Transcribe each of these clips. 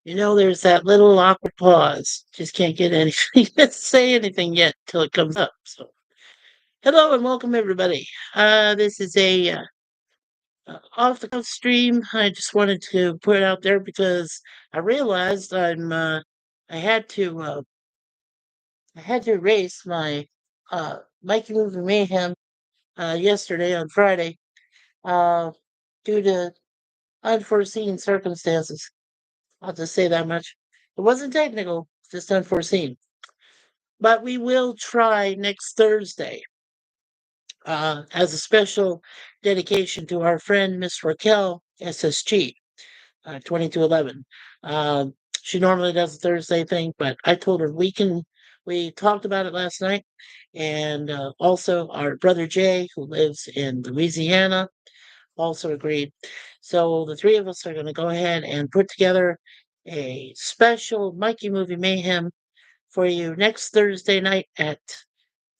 There's that little awkward pause. Just can't get anything to say anything yet till it comes up. So, hello and welcome everybody. This is a off the cuff stream. I just wanted to put it out there because I realized I had to I had to erase my Mikey Movie Mayhem yesterday on Friday uh, due to unforeseen circumstances. I'll just say that much. It wasn't technical, just unforeseen. But we will try next Thursday as a special dedication to our friend Miss Raquel SSG 2211. She normally does a Thursday thing, but I told her we talked about it last night, and also our brother Jay, who lives in Louisiana, also agreed. So the three of us are going to go ahead and put together a special Mikey Movie Mayhem for you next Thursday night at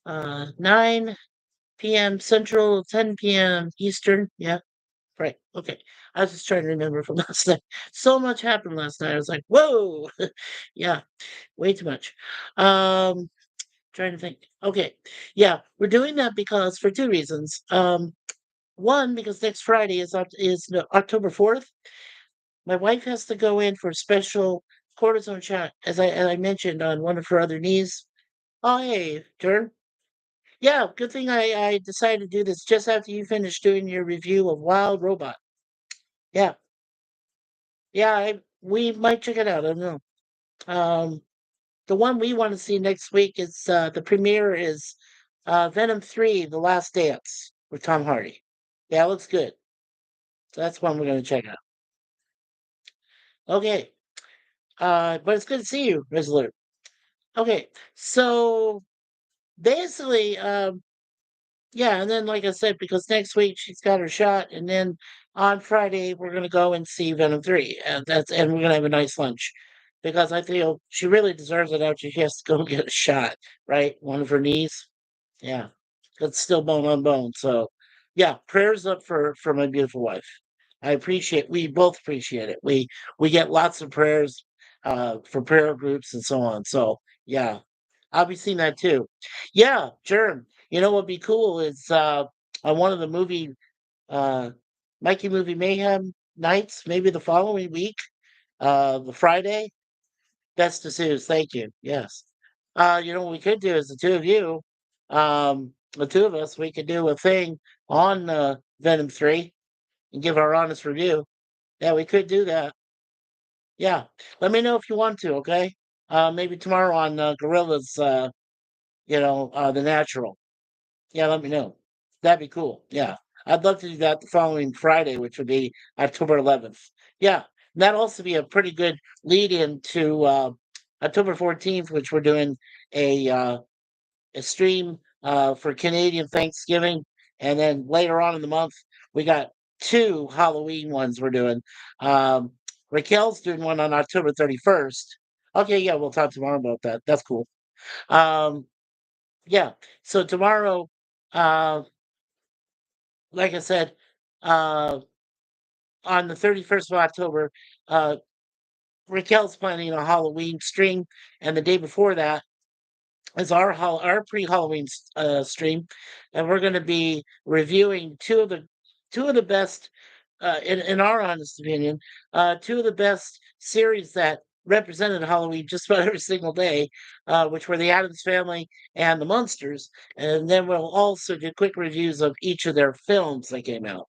9 p.m. Central, 10 p.m. Eastern. Yeah, right. Okay. I was just trying to remember from last night. So much happened last night. I was like, whoa. Yeah, way too much. Um, Trying to think. Okay. Yeah, we're doing that because for two reasons. One, because next Friday is October 4th. My wife has to go in for a special cortisone shot, as I mentioned on one of her other knees. Oh, hey, Turn. Yeah, good thing I decided to do this just after you finished doing your review of Wild Robot. Yeah, yeah, we might check it out. I don't know. Um, the one we want to see next week is the premiere is Venom 3: The Last Dance with Tom Hardy. Yeah, looks good. So that's one we're going to check out. Okay, but it's good to see you, Resolute. Okay, so basically, yeah, and then like I said, because next week she's got her shot, and then on Friday we're gonna go and see Venom 3, and we're gonna have a nice lunch because I feel she really deserves it after she has to go get a shot, right? One of her knees. Yeah. It's still bone on bone. So yeah, prayers up for my beautiful wife. We both appreciate it. We get lots of prayers for prayer groups and so on. So yeah, I'll be seeing that too. Yeah, sure. You know what'd be cool is on one of the uh Mikey Movie Mayhem nights, maybe the following week, the Friday. Best to Sue's, thank you. Yes. What we could do is the two of you, the two of us, we could do a thing on Venom 3 and give our honest review. Yeah, we could do that. Yeah. Let me know if you want to, okay? Maybe tomorrow on Gorilla's, The Natural. Yeah, let me know. That'd be cool. Yeah. I'd love to do that the following Friday, which would be October 11th. Yeah. And that'd also be a pretty good lead in to October 14th, which we're doing a stream for Canadian Thanksgiving. And then later on in the month, we got two Halloween ones we're doing. Um, Raquel's doing one on October 31st. Okay, yeah, we'll talk tomorrow about that. That's cool. Um, yeah. So tomorrow, uh, like I said, uh, on the 31st of October, uh, Raquel's planning a Halloween stream, and the day before that is our pre-Halloween stream, and we're going to be reviewing two of the best, in our honest opinion, two of the best series that represented Halloween just about every single day, which were the Addams Family and the Munsters, and then we'll also do quick reviews of each of their films that came out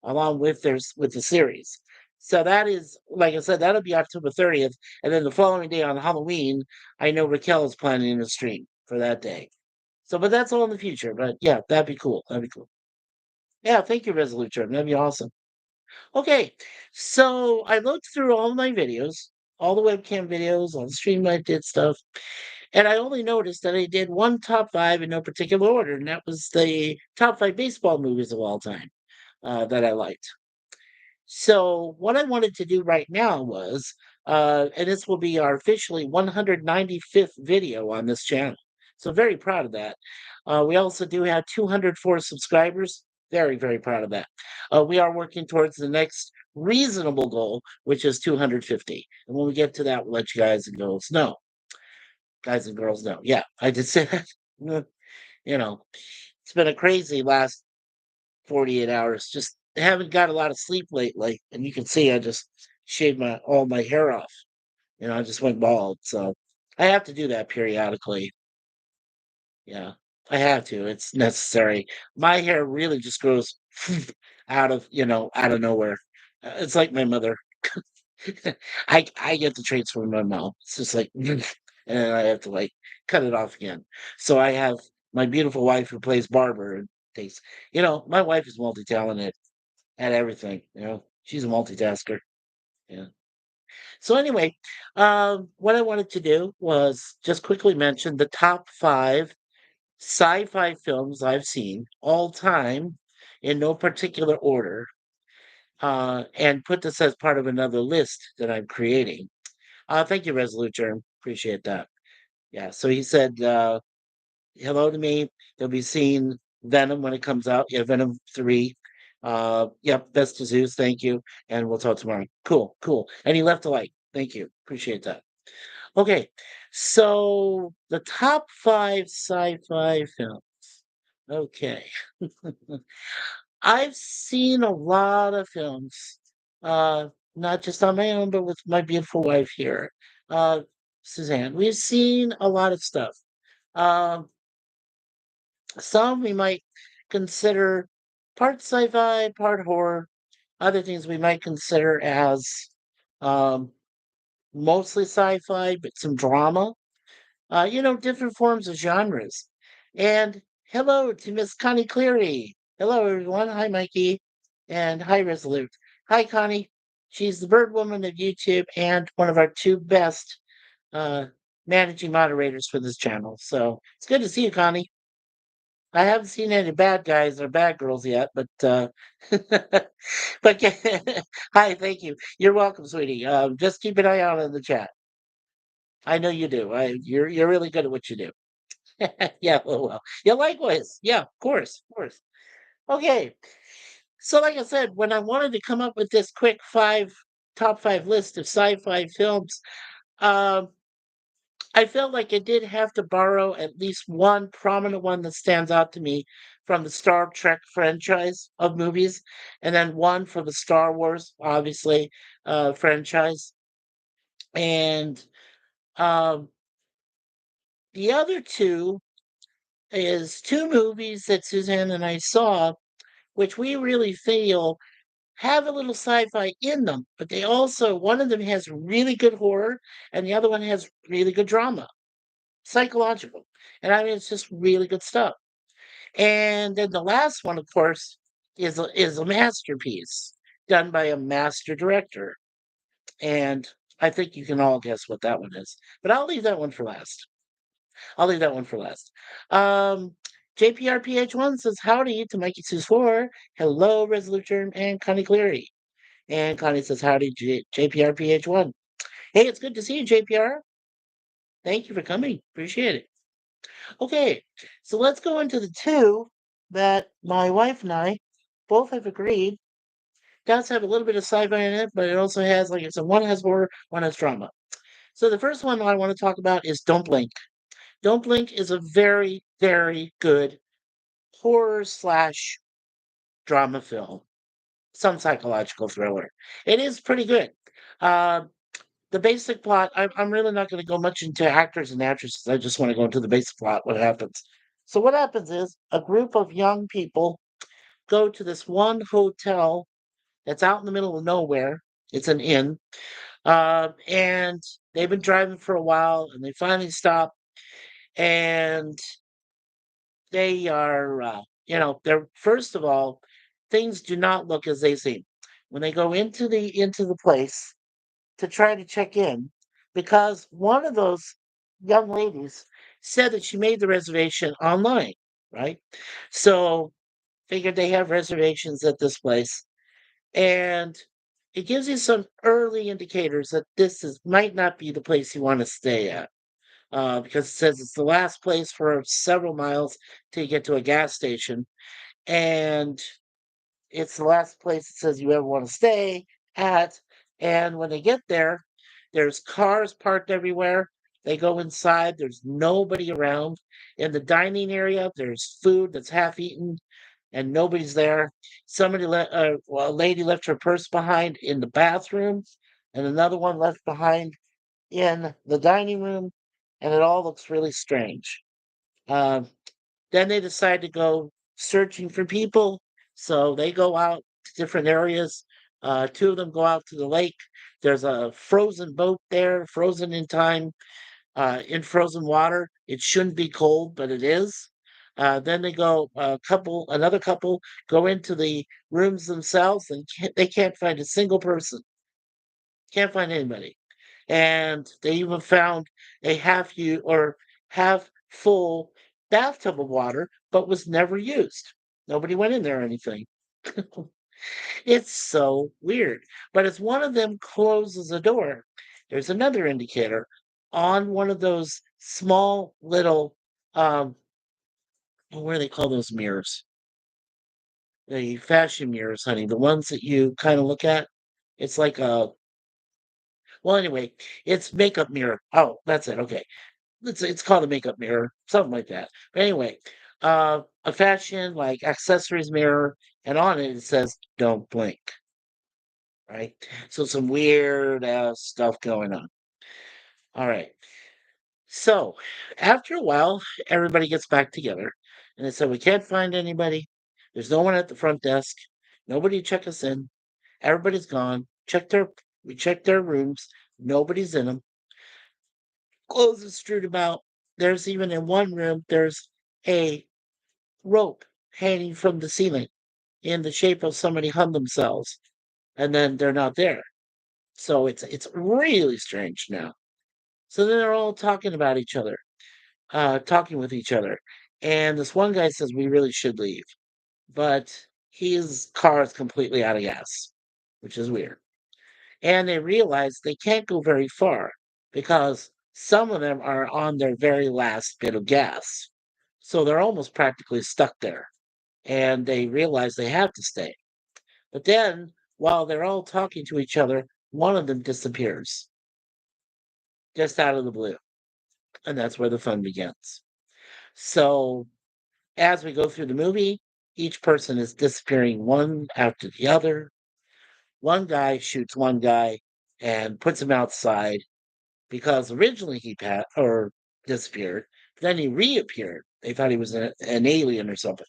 along with with the series. So that is, like I said, that'll be October 30th, and then the following day on Halloween, I know Raquel is planning a stream for that day. So, but that's all in the future. But yeah, that'd be cool. That'd be cool. Yeah, thank you, Resolute Term. That'd be awesome. Okay, so I looked through all my videos, all the webcam videos, all the stream I did stuff, and I only noticed that I did one top five in no particular order, and that was the top five baseball movies of all time that I liked. So what I wanted to do right now was, and this will be our officially 195th video on this channel. So very proud of that. We also do have 204 subscribers. Very, very proud of that. We are working towards the next reasonable goal, which is 250. And when we get to that, we'll let you guys and girls know. Guys and girls know. Yeah, I did say that. You know, it's been a crazy last 48 hours. Just haven't got a lot of sleep lately. And you can see I just shaved all my hair off. I just went bald. So I have to do that periodically. Yeah, I have to. It's necessary. My hair really just grows out of nowhere. It's like my mother. I get the traits from my mom. It's just like, and then I have to like cut it off again. So I have my beautiful wife who plays barber and takes. My wife is multi-talented at everything. She's a multitasker. Yeah. So anyway, what I wanted to do was just quickly mention the top five sci-fi films I've seen all time in no particular order, and put this as part of another list that I'm creating. Thank you, Resolute Germ. Appreciate that. Yeah. So he said hello to me. He'll be seeing Venom when it comes out. Yeah, Venom 3. Yep, best to Zeus. Thank you. And we'll talk tomorrow. Cool, cool. And he left a like. Thank you. Appreciate that. Okay. So the top five sci-fi films. Okay. I've seen a lot of films, uh, not just on my own, but with my beautiful wife here, uh, Suzanne. We've seen a lot of stuff. Um, some we might consider part sci-fi, part horror. Other things we might consider as um, mostly sci-fi, but some drama. Different forms of genres. And hello to Miss Connie Cleary. Hello, everyone. Hi, Mikey. And hi, Resolute. Hi, Connie. She's the bird woman of YouTube and one of our two best uh, managing moderators for this channel. So it's good to see you, Connie. I haven't seen any bad guys or bad girls yet, but but hi, thank you. You're welcome, sweetie. Just keep an eye out in the chat. I know you do. You're really good at what you do. Yeah, well. Yeah, likewise. Yeah, of course, of course. Okay. So like I said, when I wanted to come up with this quick top five list of sci-fi films, um, I felt like I did have to borrow at least one prominent one that stands out to me from the Star Trek franchise of movies, and then one from the Star Wars, obviously, franchise. And um, the other two is two movies that Suzanne and I saw, which we really feel have a little sci-fi in them, but they also one of them has really good horror and the other one has really good drama, psychological. And I mean it's just really good stuff. And then the last one, of course, is a masterpiece done by a master director. And I think you can all guess what that one is. But I'll leave that one for last. I'll leave that one for last. Um, JPRPH1 says howdy to MikeySuzeFour. Hello, Resolute Germ and Connie Cleary. And Connie says howdy, JPRPH1. Hey, it's good to see you, JPR. Thank you for coming. Appreciate it. Okay, so let's go into the two that my wife and I both have agreed does have a little bit of sci-fi in it, but it also has, like I said, one has horror, one has drama. So the first one I want to talk about is Don't Blink. Don't Blink is a very, very good horror slash drama film, some psychological thriller. It is pretty good. Uh, the basic plot, I'm really not going to go much into actors and actresses. I just want to go into the basic plot, what happens. So, what happens is a group of young people go to this one hotel that's out in the middle of nowhere. It's an inn. And they've been driving for a while and they finally stop and they are, they're first of all, things do not look as they seem when they go into the place to try to check in, because one of those young ladies said that she made the reservation online, right? So figured they have reservations at this place, and it gives you some early indicators that this is might not be the place you want to stay at because it says it's the last place for several miles till you get to a gas station. And it's the last place it says you ever want to stay at. And when they get there, there's cars parked everywhere. They go inside, there's nobody around. In the dining area, there's food that's half eaten and nobody's there. Well, a lady left her purse behind in the bathroom, and another one left behind in the dining room, and it all looks really strange. Um, then they decide to go searching for people. So they go out to different areas. Two of them go out to the lake. There's a frozen boat there, frozen in time, in frozen water. It shouldn't be cold, but it is. Then another couple go into the rooms themselves and they can't find a single person, can't find anybody. And they even found a half full bathtub of water, but was never used. Nobody went in there or anything. It's so weird. But as one of them closes a door, there's another indicator on one of those small little, um, what do they call those mirrors? The fashion mirrors, honey, the ones that you kind of look at. It's like well, anyway, it's makeup mirror. Oh, that's it. Okay. It's called a makeup mirror, something like that. But anyway, a fashion like accessories mirror, and on it it says "Don't blink." Right. So some weird stuff going on. All right. So after a while, everybody gets back together, and they said we can't find anybody. There's no one at the front desk. Nobody check us in. Everybody's gone. We checked their rooms. Nobody's in them. Clothes are strewed about. There's even in one room, there's a rope hanging from the ceiling in the shape of somebody hung themselves, and then they're not there. So it's really strange now. So then they're all talking about each other, talking with each other. And this one guy says we really should leave, but his car is completely out of gas, which is weird. And they realize they can't go very far because some of them are on their very last bit of gas. So they're almost practically stuck there. And they realize they have to stay. But then, while they're all talking to each other, one of them disappears just out of the blue. And that's where the fun begins. So, as we go through the movie, each person is disappearing one after the other. One guy shoots one guy and puts him outside because originally or disappeared. Then he reappeared. They thought he was an alien or something.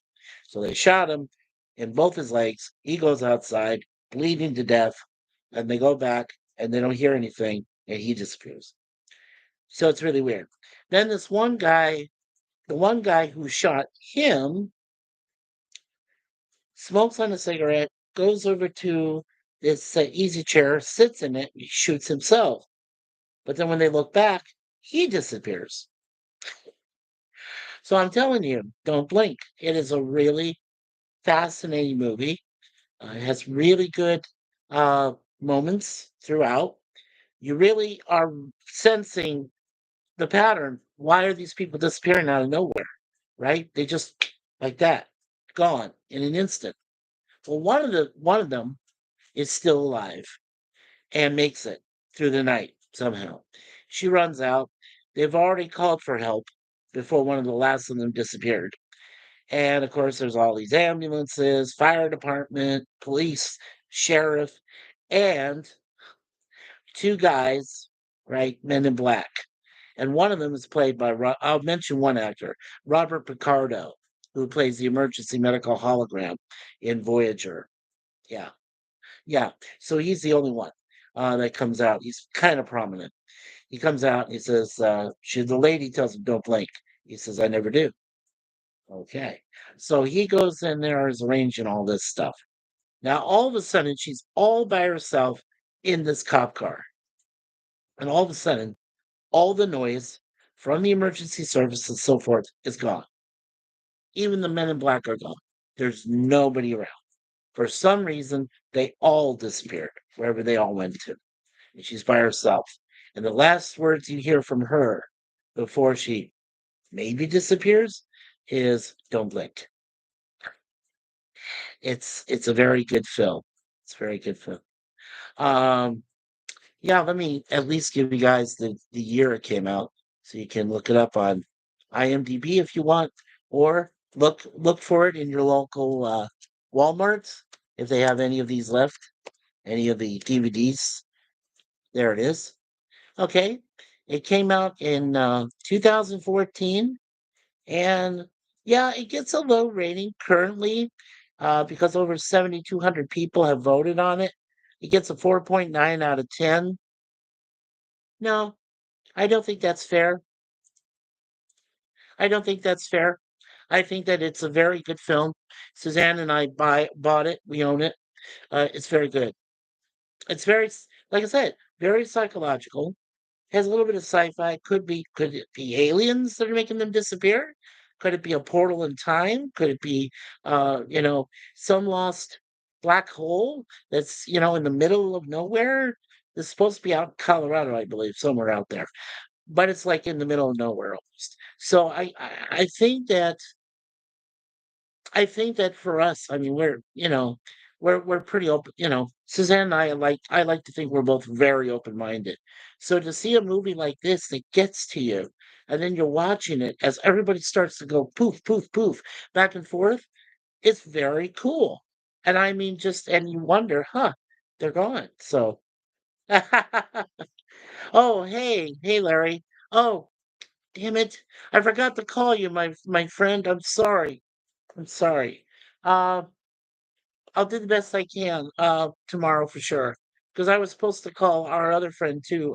So they shot him in both his legs. He goes outside, bleeding to death, and they go back and they don't hear anything, and he disappears. So it's really weird. Then the one guy who shot him, smokes on a cigarette, goes over to this easy chair, sits in it, he shoots himself. But then when they look back, he disappears. So I'm telling you, don't blink. It is a really fascinating movie. It has really good uh, moments throughout. You really are sensing the pattern. Why are these people disappearing out of nowhere? Right? They just like that, gone in an instant. Well, one of them is still alive and makes it through the night somehow. She runs out. They've already called for help before one of the last of them disappeared. And of course, there's all these ambulances, fire department, police, sheriff, and two guys, right? Men in black. And one of them is played by, I'll mention one actor, Robert Picardo, who plays the emergency medical hologram in Voyager. Yeah. Yeah. So he's the only one that comes out. He's kind of prominent. He comes out and he says, the lady tells him, don't blink. He says, I never do. Okay. So he goes in there, is arranging all this stuff. Now, all of a sudden, she's all by herself in this cop car. And all of a sudden, all the noise from the emergency service and so forth is gone. Even the men in black are gone. There's nobody around. For some reason, they all disappeared wherever they all went to. And she's by herself. And the last words you hear from her before she maybe disappears is don't blink. It's a very good film. It's a very good film. Um, yeah, let me at least give you guys the year it came out, so you can look it up on IMDb if you want, or look for it in your local Walmarts if they have any of these left, any of the DVDs. There it is. Okay, it came out in 2014, and yeah, it gets a low rating currently because over 7,200 people have voted on it. It gets a 4.9 out of 10. No, I don't think that's fair. I don't think that's fair. I think that it's a very good film. Suzanne and I bought it. We own it. It's very good. It's like I said, very psychological. Has a little bit of sci-fi. Could it be aliens that are making them disappear? Could it be a portal in time? Could it be some lost black hole that's, in the middle of nowhere? It's supposed to be out in Colorado, I believe, somewhere out there. But it's like in the middle of nowhere almost. So I think that for us, I mean, we're pretty open. Suzanne and I like to think we're both very open-minded. So to see a movie like this that gets to you, and then you're watching it as everybody starts to go poof, poof, poof, back and forth, it's very cool. And I mean, and you wonder, huh, they're gone. So, oh, hey, Larry. Oh, damn it. I forgot to call you, my friend. I'm sorry. I'm sorry. Uh, I'll do the best I can tomorrow for sure. Because I was supposed to call our other friend too,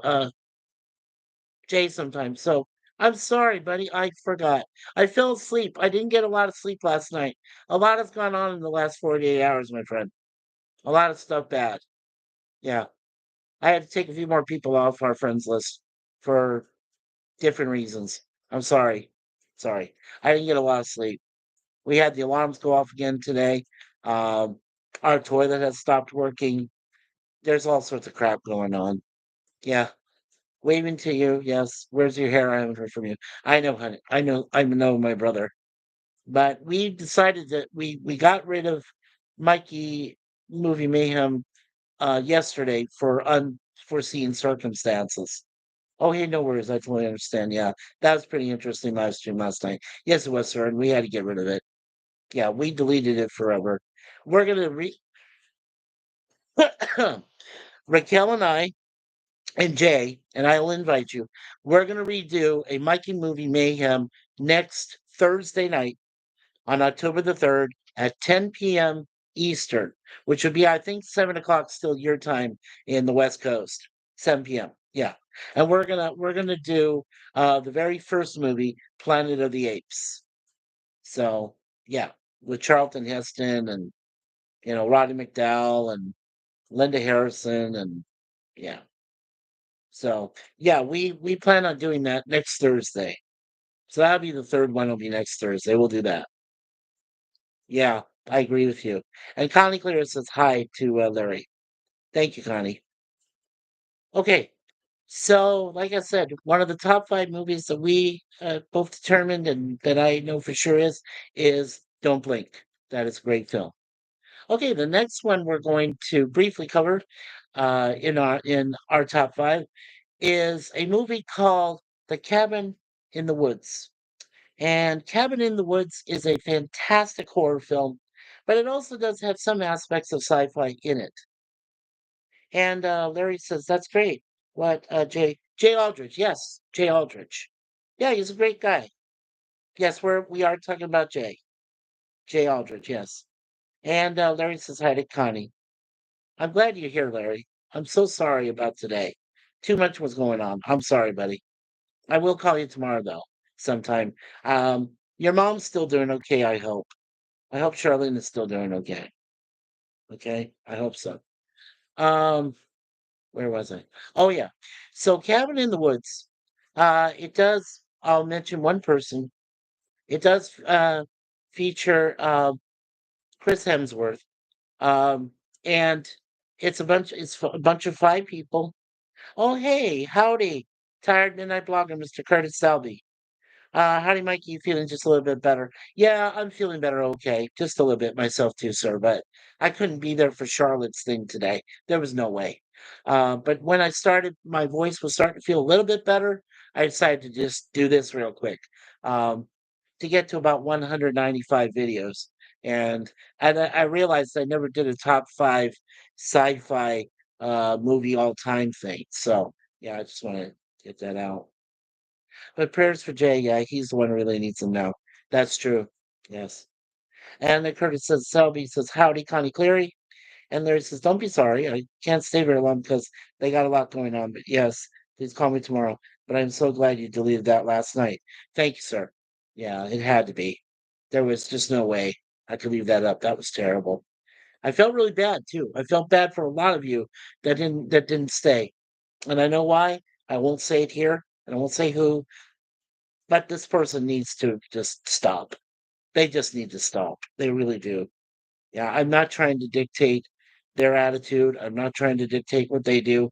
Jay, sometime. So I'm sorry, buddy. I forgot. I fell asleep. I didn't get a lot of sleep last night. A lot has gone on in the last 48 hours, my friend. A lot of stuff bad. Yeah. I had to take a few more people off our friends list for different reasons. I'm sorry. Sorry. I didn't get a lot of sleep. We had the alarms go off again today. Um, our toilet has stopped working. There's all sorts of crap going on. Yeah. Waving to you. Yes. Where's your hair? I haven't heard from you. I know, honey. I know my brother. But we decided that we got rid of Mikey Movie Mayhem yesterday for unforeseen circumstances. Oh, hey, no worries. I totally understand. Yeah. That was pretty interesting live stream last night. Yes, it was, sir, and we had to get rid of it. Yeah, we deleted it forever. We're gonna Raquel and I and Jay, and I'll invite you. We're gonna redo a Mikey Movie Mayhem next Thursday night on October the 3rd at 10 p.m. Eastern, which would be, I think, 7 o'clock still your time in the West Coast. 7 p.m. Yeah. And we're gonna do the very first movie, Planet of the Apes. So yeah, with Charlton Heston and Roddy McDowell and Linda Harrison and yeah. So yeah, we plan on doing that next Thursday. So that'll be the third one. Will be next Thursday. We'll do that. Yeah, I agree with you. And Connie Clear says hi to Larry. Thank you, Connie. Okay, so like I said, one of the top five movies that we both determined and that I know for sure is Don't Blink. That is a great film. Okay, the next one we're going to briefly cover in our top five is a movie called The Cabin in the Woods. And Cabin in the Woods is a fantastic horror film, but it also does have some aspects of sci-fi in it. And Larry says, that's great. What, Jay Aldrich? Yes, Jay Aldrich. Yeah, he's a great guy. Yes, we are talking about Jay Aldrich, yes. And Larry says hi to Connie. I'm glad you're here, Larry. I'm so sorry about today. Too much was going on. I'm sorry, buddy. I will call you tomorrow, though, sometime. Your mom's still doing okay, I hope. I hope Charlene is still doing okay. Okay, I hope so. Um, where was I? Oh yeah. So Cabin in the Woods. It does. I'll mention one person. It does feature Chris Hemsworth. Um, and it's a bunch of five people. Oh hey, howdy, tired midnight blogger, Mr. Curtis Selby. Howdy, Mike. You feeling just a little bit better? Yeah, I'm feeling better. Okay, just a little bit myself too, sir. But I couldn't be there for Charlotte's thing today. There was no way. But when I started, my voice was starting to feel a little bit better. I decided to just do this real quick um, to get to about 195 videos, and I realized I never did a top five sci-fi movie all time thing. So yeah, I just want to get that out. But prayers for Jay, yeah, he's the one who really needs them now. That's true. Yes. And then Curtis says, Selby says, howdy, Connie Cleary. And Larry says, don't be sorry. I can't stay very long because they got a lot going on. But yes, please call me tomorrow. But I'm so glad you deleted that last night. Thank you, sir. Yeah, it had to be. There was just no way I could leave that up. That was terrible. I felt really bad too. I felt bad for a lot of you that didn't stay. And I know why. I won't say it here, and I won't say who, but this person needs to just stop. They just need to stop. They really do. Yeah, I'm not trying to dictate their attitude. I'm not trying to dictate what they do.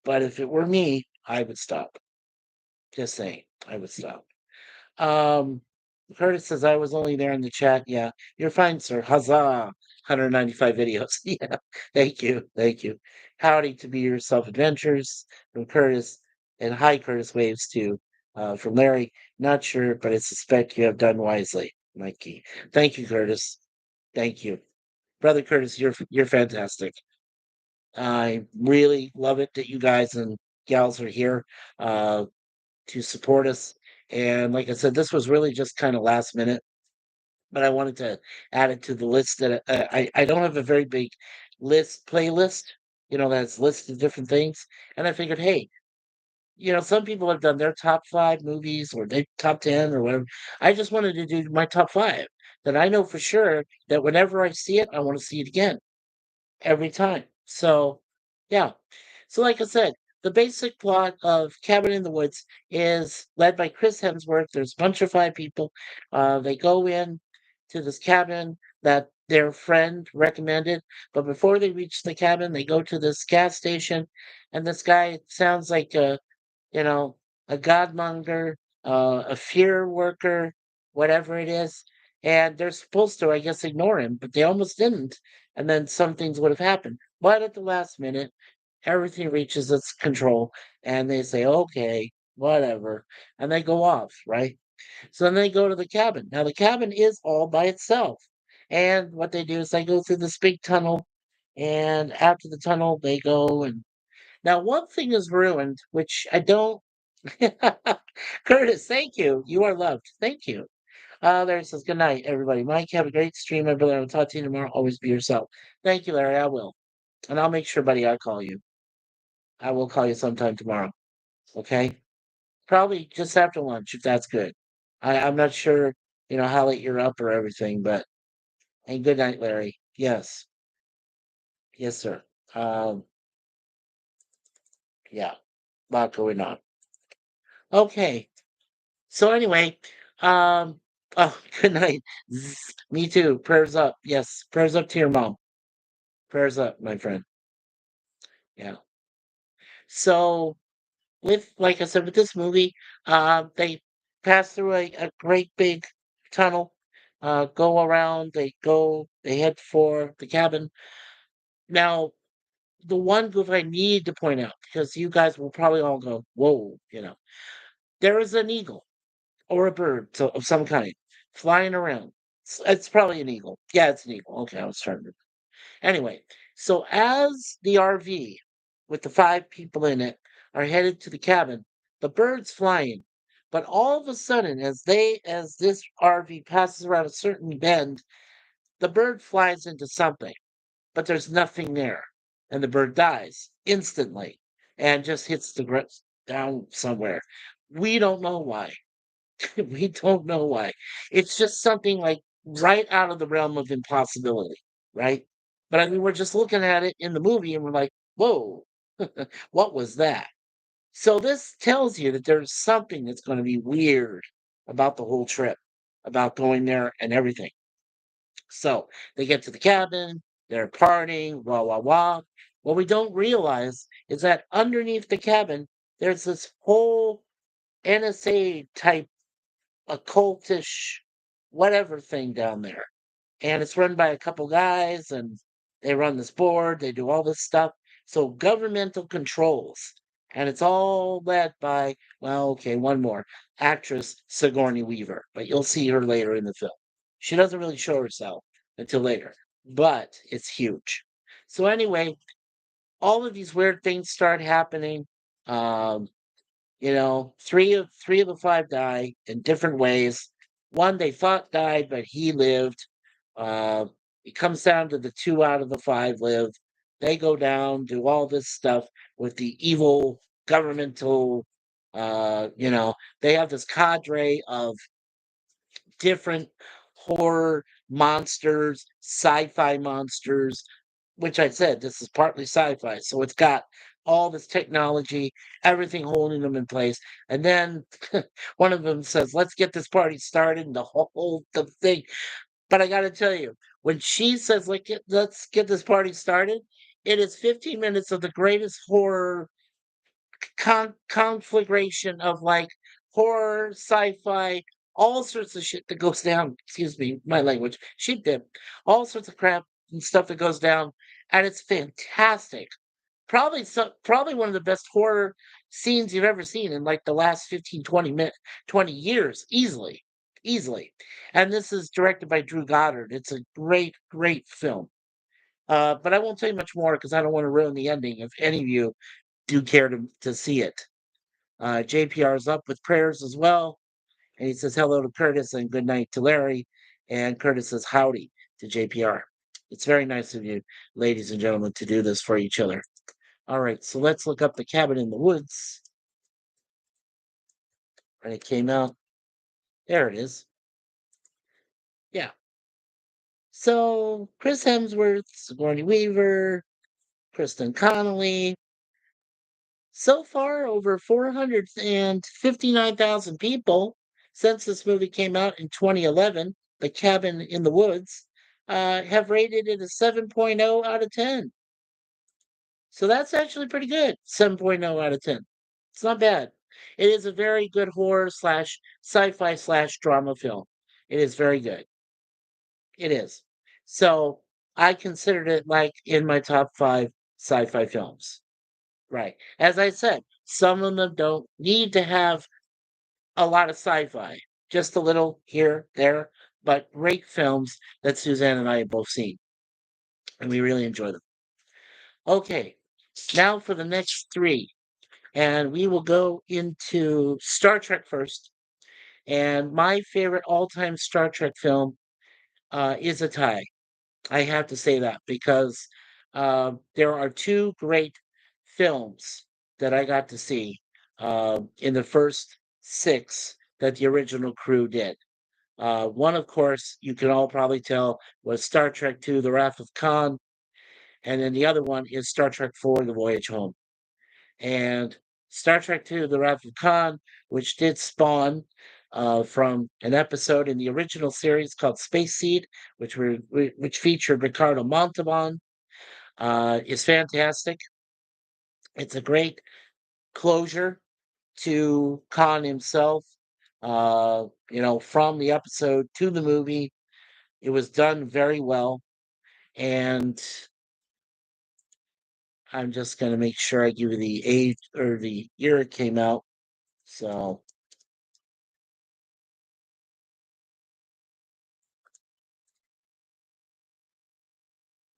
But if it were me, I would stop. Just saying, I would stop. Um, Curtis says I was only there in the chat. Yeah, you're fine, sir. Huzzah! 195 videos. Yeah, thank you, thank you. Howdy to be yourself adventures from Curtis, and hi Curtis waves to from Larry. Not sure, but I suspect you have done wisely, Mikey. Thank you, Curtis. Thank you, brother Curtis. You're fantastic. I really love it that you guys and gals are here. To support us. And like I said, this was really just kind of last minute, but I wanted to add it to the list that I don't have a very big playlist, that's lists of different things. And I figured, hey, some people have done their top five movies or their top 10 or whatever. I just wanted to do my top five that I know for sure that whenever I see it, I want to see it again every time. So, yeah. So, like I said, the basic plot of Cabin in the Woods is led by Chris Hemsworth. There's a bunch of five people. They go in to this cabin that their friend recommended, but before they reach the cabin, they go to this gas station, and this guy sounds like you know, a godmonger, a fear worker, whatever it is. And they're supposed to, I guess, ignore him, but they almost didn't. And then some things would have happened. But at the last minute, everything reaches its control and they say, okay, whatever. And they go off, right? So then they go to the cabin. Now, the cabin is all by itself. And what they do is they go through this big tunnel. And after the tunnel, they go and now one thing is ruined, which I don't Curtis, thank you. You are loved. Thank you. Larry says, good night, everybody. Mike, have a great stream, my brother. I'll talk to you tomorrow. Always be yourself. Thank you, Larry. I will. And I'll make sure, buddy, I call you. I will call you sometime tomorrow. Okay? Probably just after lunch, if that's good. I'm not sure, how late you're up or everything, but and good night, Larry. Yes. Yes, sir. Um, yeah, lot going on. Okay. So anyway, um, oh, good night. Me too. Prayers up. Yes, prayers up to your mom. Prayers up, my friend. Yeah. So like I said, with this movie, they pass through a great big tunnel, go around, they head for the cabin. Now, the one goof I need to point out, because you guys will probably all go, whoa, there is an eagle or a bird of some kind flying around. It's probably an eagle. Yeah, it's an eagle. Okay, I was trying to. Anyway, so as the RV with the five people in it are headed to the cabin, the bird's flying. But all of a sudden, as this RV passes around a certain bend, the bird flies into something, but there's nothing there, and the bird dies instantly and just hits the ground down somewhere. We don't know why. We don't know why. It's just something like right out of the realm of impossibility, right? But I mean, we're just looking at it in the movie and we're like, whoa, what was that? So this tells you that there's something that's going to be weird about the whole trip, about going there and everything. So they get to the cabin, they're partying, wah, wah, wah. What we don't realize is that underneath the cabin, there's this whole NSA type occultish whatever thing down there. And it's run by a couple guys, and they run this board, they do all this stuff. So governmental controls. And it's all led by, well, okay, one more actress, Sigourney Weaver, but you'll see her later in the film. She doesn't really show herself until later, but it's huge. So anyway, all of these weird things start happening. Um, three of the five die in different ways. One they thought died, but he lived. Uh, it comes down to the two out of the five live. They go down, do all this stuff with the evil governmental. They have this cadre of different horror monsters, sci-fi monsters, which I said this is partly sci-fi, so it's got all this technology, everything holding them in place. And then one of them says, "Let's get this party started," and the whole the thing. But I got to tell you, when she says, let's get this party started," it is 15 minutes of the greatest horror conflagration of like horror, sci-fi, all sorts of shit that goes down. Excuse me, my language. Sheep dip, all sorts of crap and stuff that goes down, and it's fantastic. Probably one of the best horror scenes you've ever seen in like the last 15, 20 years, easily, easily. And this is directed by Drew Goddard. It's a great, great film. But I won't tell you much more because I don't want to ruin the ending if any of you do care to see it. JPR is up with prayers as well. And he says hello to Curtis and good night to Larry. And Curtis says howdy to JPR. It's very nice of you, ladies and gentlemen, to do this for each other. All right, so let's look up The Cabin in the Woods. And it came out. There it is. Yeah. So Chris Hemsworth, Sigourney Weaver, Kristen Connolly. So far, over 459,000 people since this movie came out in 2011, The Cabin in the Woods, have rated it a 7.0 out of 10. So that's actually pretty good. 7.0 out of 10. It's not bad. It is a very good horror slash sci-fi slash drama film. It is very good. It is. So I considered it like in my top five sci-fi films. Right. As I said, some of them don't need to have a lot of sci-fi, just a little here, there, but great films that Suzanne and I have both seen, and we really enjoy them. Okay, now for the next three, and we will go into Star Trek first. And my favorite all-time Star Trek film is a tie. I have to say that because there are two great films that I got to see in the first six that the original crew did. One, of course, you can all probably tell was Star Trek II: The Wrath of Khan, and then the other one is Star Trek IV: The Voyage Home. And Star Trek II: The Wrath of Khan, which did spawn from an episode in the original series called Space Seed, which featured Ricardo Montalban, is fantastic. It's a great closure to Khan himself. From the episode to the movie, it was done very well, and I'm just going to make sure I give you the age or the year it came out. So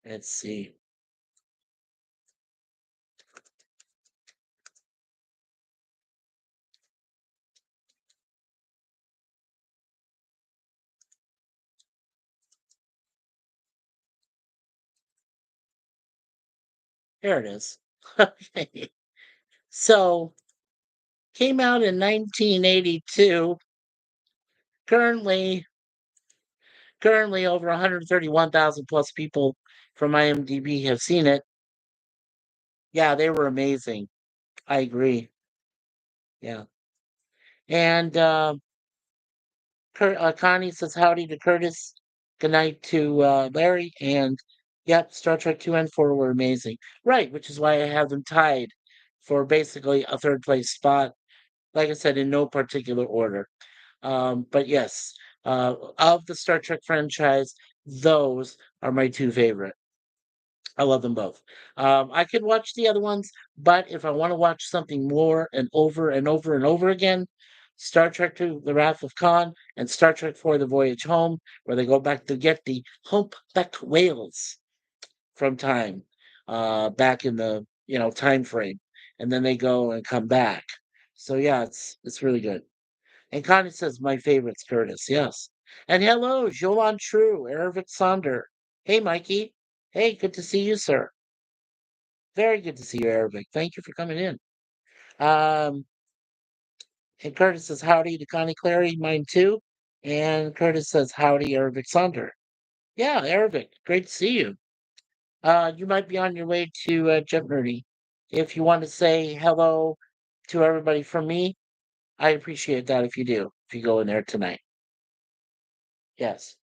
let's see. There it is. Okay. So came out in 1982. Currently, currently over 131,000 plus people from IMDb have seen it. Yeah, they were amazing. I agree. Yeah. And Connie says howdy to Curtis. Good night to Larry. And yep, Star Trek 2 and 4 were amazing. Right, which is why I have them tied for basically a third place spot. Like I said, in no particular order. But yes, of the Star Trek franchise, those are my two favorite. I love them both. I could watch the other ones, but if I want to watch something more and over and over and over again, Star Trek II: The Wrath of Khan and Star Trek IV: The Voyage Home, where they go back to get the humpback whales from time, back in the time frame, and then they go and come back. So yeah, it's really good. And Connie says my favorite's Curtis. Yes. And hello, Jolan True, Ervik Sonder. Hey, Mikey. Hey, good to see you, sir. Very good to see you, Arabic. Thank you for coming in. Um, and Curtis says howdy to Connie Clary, mine too. And Curtis says howdy, Arabic Sonder. Yeah, Arabic. Great to see you. You might be on your way to Jump Nerdy. If you want to say hello to everybody from me, I appreciate that if you do. If you go in there tonight. Yes.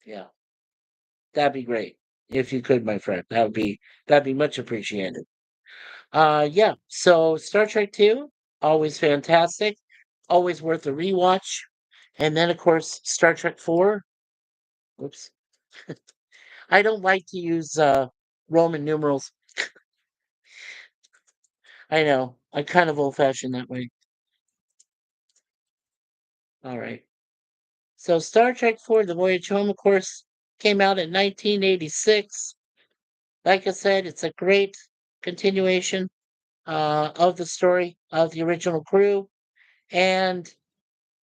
Yeah. That'd be great. If you could, my friend. That'd be much appreciated. Yeah, so Star Trek 2, always fantastic, always worth a rewatch. And then, of course, Star Trek 4. Oops. I don't like to use Roman numerals. I know. I'm kind of old-fashioned that way. All right. So Star Trek 4, The Voyage Home, of course, came out in 1986. Like I said, it's a great continuation of the story of the original crew. And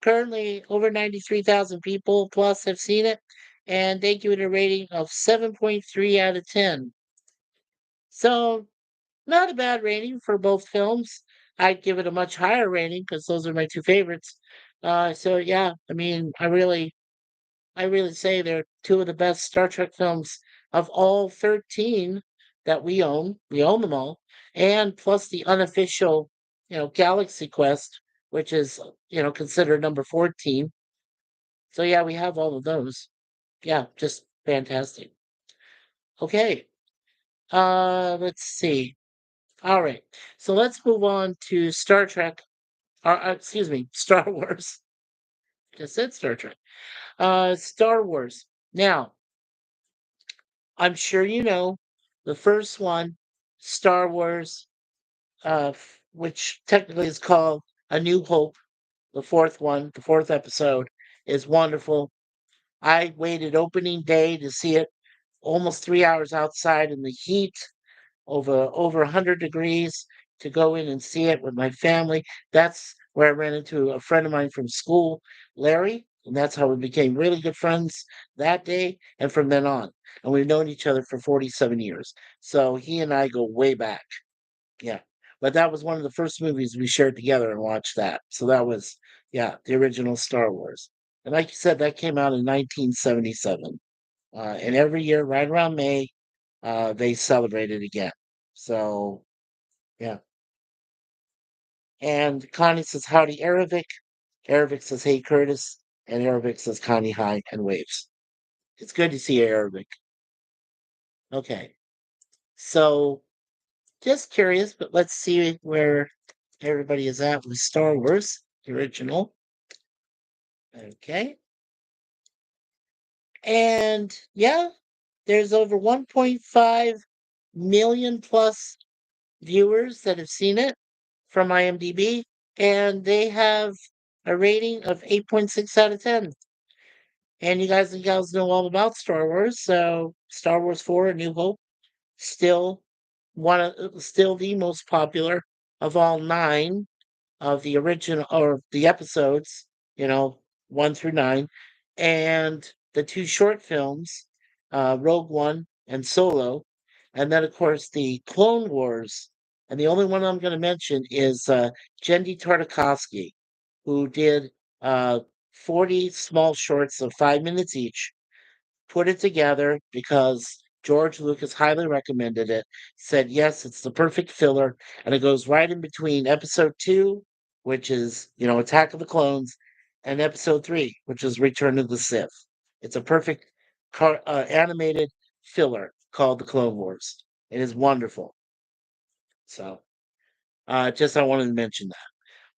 currently, over 93,000 people plus have seen it, and they give it a rating of 7.3 out of 10. So, not a bad rating for both films. I'd give it a much higher rating because those are my two favorites. So yeah, I mean, I really say they're two of the best Star Trek films of all 13 that we own. We own them all, and plus the unofficial, Galaxy Quest, which is considered number 14. So yeah, we have all of those. Yeah, just fantastic. Okay. Let's see. All right. So let's move on to Star Trek. Excuse me, Star Wars. Just said Star Trek. Star Wars. Now, I'm sure you know the first one, Star Wars, which technically is called A New Hope. The fourth one, the fourth episode, is wonderful. I waited opening day to see it almost 3 hours outside in the heat over 100 degrees to go in and see it with my family. That's where I ran into a friend of mine from school, Larry, and that's how we became really good friends that day and from then on. And we've known each other for 47 years. So he and I go way back. Yeah. But that was one of the first movies we shared together and watched that. So that was, yeah, the original Star Wars. And like you said, that came out in 1977. And every year, right around May, they celebrate it again. So, yeah. And Connie says, howdy, Arabic. Arabic says, hey, Curtis. And Arabic says, Connie, hi, and waves. It's good to see you, Arabic. Okay. So, just curious, but let's see where everybody is at with Star Wars, the original. Okay. And yeah, there's over 1.5 million plus viewers that have seen it from IMDb, and they have a rating of 8.6 out of 10. And you guys and gals know all about Star Wars, so Star Wars 4: A New Hope, still still the most popular of all nine of the original or the episodes, 1 through 9, and the two short films, Rogue One and Solo, and then of course the Clone Wars. And the only one I'm going to mention is Jendi Tartakovsky, who did uh, 40 small shorts of 5 minutes each, put it together because George Lucas highly recommended it, said, yes, it's the perfect filler. And it goes right in between episode 2, which is, Attack of the Clones, and episode 3, which is Return of the Sith. It's a perfect animated filler called The Clone Wars. It is wonderful. So, Just I wanted to mention that.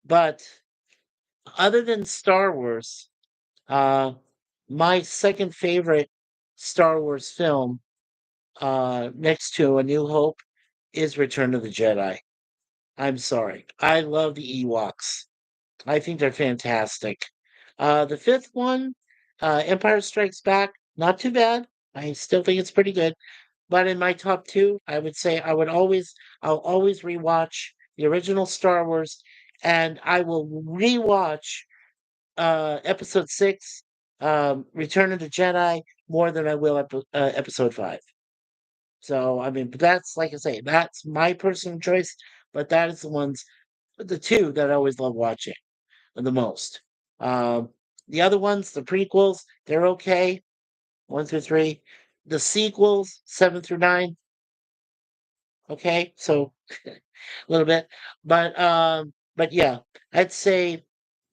But other than Star Wars, uh, my second favorite Star Wars film, next to A New Hope, is Return of the Jedi. I'm sorry. I love the Ewoks. I think they're fantastic. The fifth one, Empire Strikes Back, not too bad. I still think it's pretty good. But in my top two, I would say I'll always rewatch the original Star Wars, and I will rewatch Episode 6, Return of the Jedi, more than I will Episode 5. So, I mean, but that's like I say, that's my personal choice, but that is the two that I always love watching the most. Um, the other ones, the prequels, they're okay, 1 through 3. The sequels, 7 through 9, okay, so a little bit. But yeah, I'd say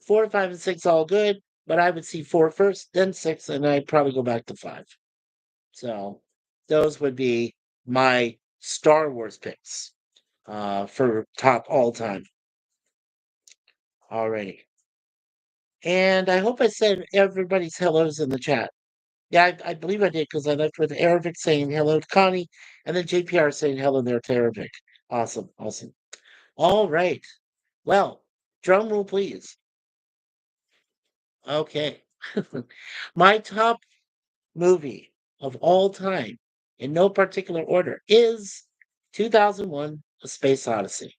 4, 5, and 6 all good, but I would see 4 first, then 6, and I'd probably go back to 5. So those would be my Star Wars picks for top all time already. And I hope I said everybody's hellos in the chat. Yeah, I believe I did because I left with Arabic saying hello to Connie, and then JPR saying hello there to Arabic. Awesome, awesome. All right. Well, drum roll, please. Okay. My top movie of all time, in no particular order, is 2001: A Space Odyssey.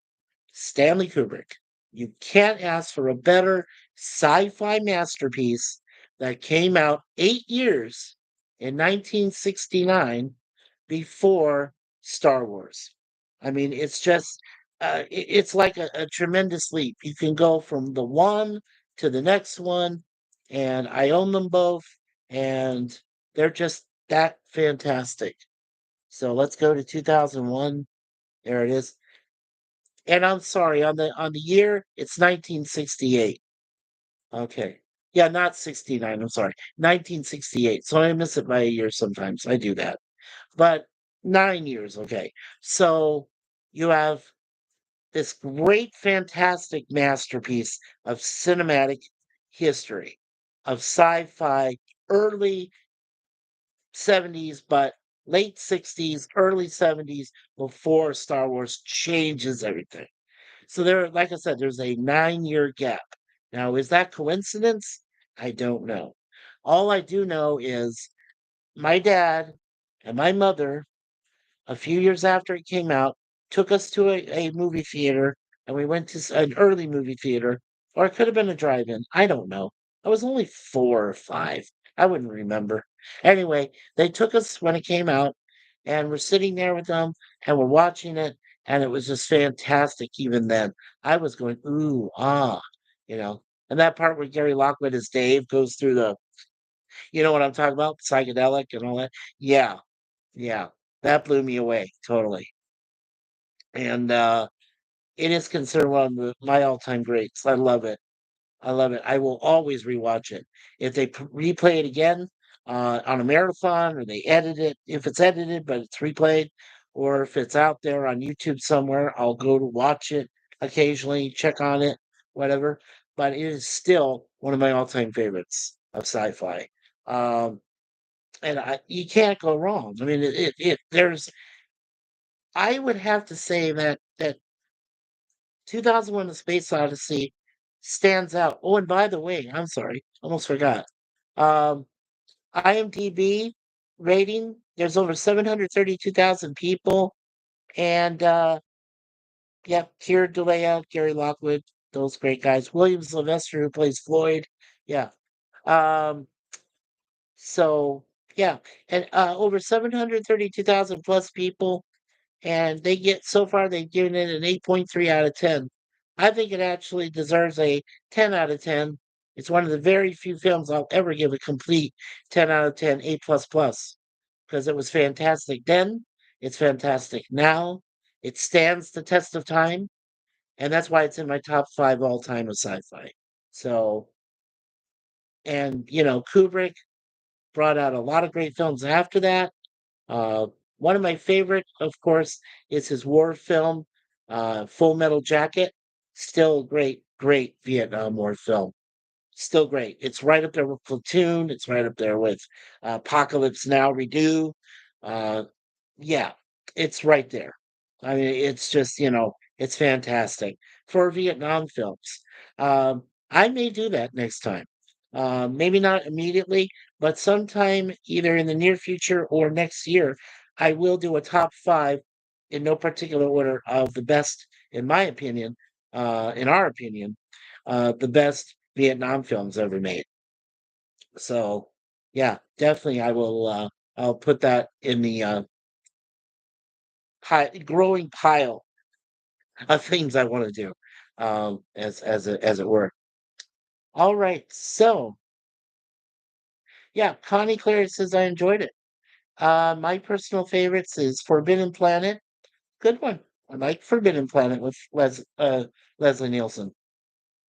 Stanley Kubrick. You can't ask for a better sci-fi masterpiece that came out 8 years in 1969 before Star Wars. I mean, it's just it's like a tremendous leap. You can go from the one to the next one, and I own them both, and they're just that fantastic. So let's go to 2001. There it is. And I'm sorry, on the year, it's 1968. Okay. Yeah, not 69, I'm sorry. 1968. So I miss it by a year sometimes. I do that. But 9 years, okay. So you have this great, fantastic masterpiece of cinematic history, of sci-fi, early 70s, but late 60s, early 70s, before Star Wars changes everything. So there, like I said, there's a 9-year gap. Now, is that coincidence? I don't know. All I do know is my dad and my mother, a few years after it came out, took us to a movie theater, and we went to an early movie theater, or it could have been a drive-in. I don't know. I was only 4 or 5. I wouldn't remember. Anyway, they took us when it came out, and we're sitting there with them, and we're watching it, and it was just fantastic. Even then, I was going ooh ah, you know. And that part where Gary Lockwood as Dave goes through you know what I'm talking about, psychedelic and all that. Yeah, yeah, that blew me away totally. And, it is considered one of my all-time greats. I love it. I love it. I will always rewatch it. If they replay it again, on a marathon, or they edit it, if it's edited but it's replayed, or if it's out there on YouTube somewhere, I'll go to watch it occasionally, check on it, whatever. But it is still one of my all-time favorites of sci-fi. Um, and you can't go wrong. I mean, there's I would have to say that 2001: A Space Odyssey stands out. Oh, and by the way, I'm sorry, almost forgot. Um, IMDb rating, there's over 732,000 people, and yep, Keir Dullea, Gary Lockwood, those great guys. William Sylvester, who plays Floyd. Yeah. Um, so yeah, and over 732,000 plus people, and so far they've given it an 8.3 out of 10. I think it actually deserves a 10 out of 10. It's one of the very few films I'll ever give a complete 10 out of 10, A plus plus, because it was fantastic then. It's fantastic now. It stands the test of time, and that's why it's in my top 5 all time of sci-fi. So, and Kubrick brought out a lot of great films after that. Uh, One of my favorite, of course, is his war film, Full Metal Jacket, still a great, great Vietnam War film. Still great. It's right up there with Platoon. It's right up there with Apocalypse Now Redo. Uh, yeah, it's right there. I mean, it's just, it's fantastic for Vietnam films. I may do that next time. Maybe not immediately, but sometime either in the near future or next year, I will do a top five in no particular order of the best, in my opinion, in our opinion, the best Vietnam films ever made. So, yeah, definitely, I'll put that in the growing pile of things I want to do, as it were. All right, so yeah, Connie Claire says I enjoyed it. My personal favorites is Forbidden Planet. Good one. I like Forbidden Planet with Leslie Nielsen.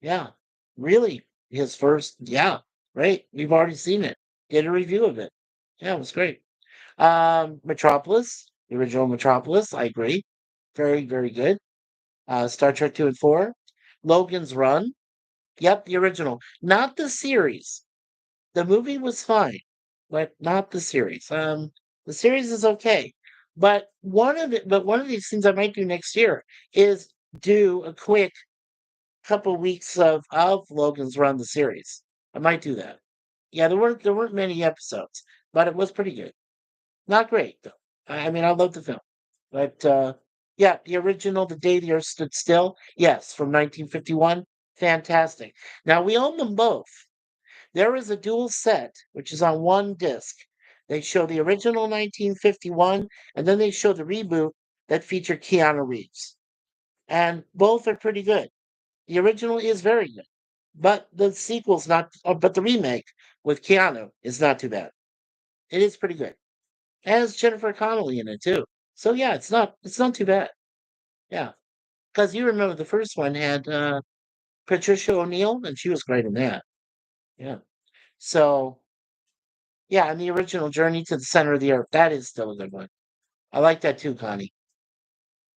Yeah, really, his first. Yeah, right. We've already seen it. Did a review of it. Yeah, it was great. Metropolis, the original Metropolis. I agree. Very, very good. Star Trek 2 and 4. Logan's Run. Yep, the original. Not the series. The movie was fine, but not the series. The series is okay. But one of these things I might do next year is do a quick couple weeks of Logan's Run the series. I might do that. Yeah, there weren't many episodes, but it was pretty good. Not great though. I mean, I love the film, but yeah, the original, The Day the Earth Stood Still, yes, from 1951, fantastic. Now we own them both. There is a dual set, which is on one disc. They show the original 1951, and then they show the reboot that featured Keanu Reeves, and both are pretty good. The original is very good, but the sequel's not. But the remake with Keanu is not too bad. It is pretty good. It has Jennifer Connelly in it too. So yeah, it's not too bad. Yeah, because you remember the first one had Patricia O'Neill, and she was great in that. Yeah. So yeah, and the original Journey to the Center of the Earth, that is still a good one. I like that too, Connie.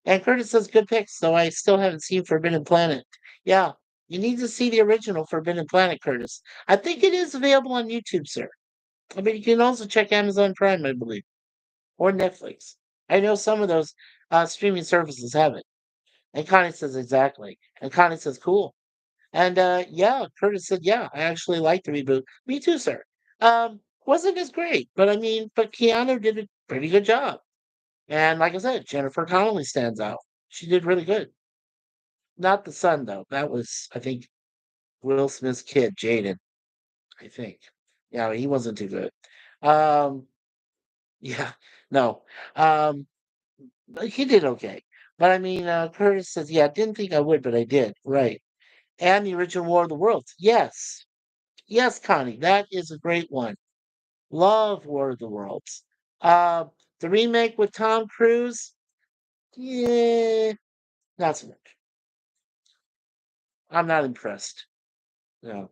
And Curtis says good picks, though I still haven't seen Forbidden Planet. Yeah, you need to see the original Forbidden Planet, Curtis. I think it is available on YouTube, sir. I mean, you can also check Amazon Prime, I believe, or Netflix. I know some of those streaming services have it. And Connie says exactly. And Connie says cool. And yeah, Curtis said, yeah, I actually like the reboot. Me too, sir. Wasn't as great, but I mean, but Keanu did a pretty good job. And like I said, Jennifer Connelly stands out. She did really good. Not the son though. That was, I think, Will Smith's kid, Jaden. I think. Yeah, he wasn't too good. Um, yeah, no. Um, but he did okay. But I mean, Curtis says, yeah, I didn't think I would, but I did. Right. And the original War of the Worlds. Yes. Yes, Connie, that is a great one. Love War of the Worlds. Uh, the remake with Tom Cruise, yeah, not so much. I'm not impressed. No.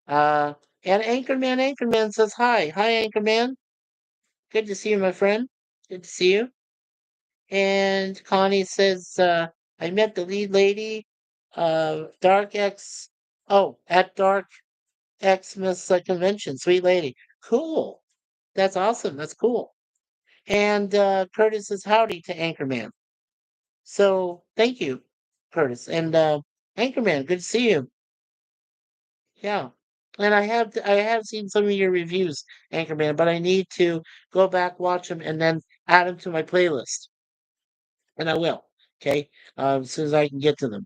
Uh, and Anchorman says hi. Hi, Anchorman. Good to see you, my friend. Good to see you. And Connie says, I met the lead lady, Dark X. Oh, at Dark Xmas convention. Sweet lady. Cool. That's awesome. That's cool. And Curtis says howdy to Anchorman. So thank you, Curtis. And Anchorman, good to see you. Yeah. And I have seen some of your reviews, Anchorman, but I need to go back, watch them, and then add them to my playlist. And I will. Okay. As soon as I can get to them.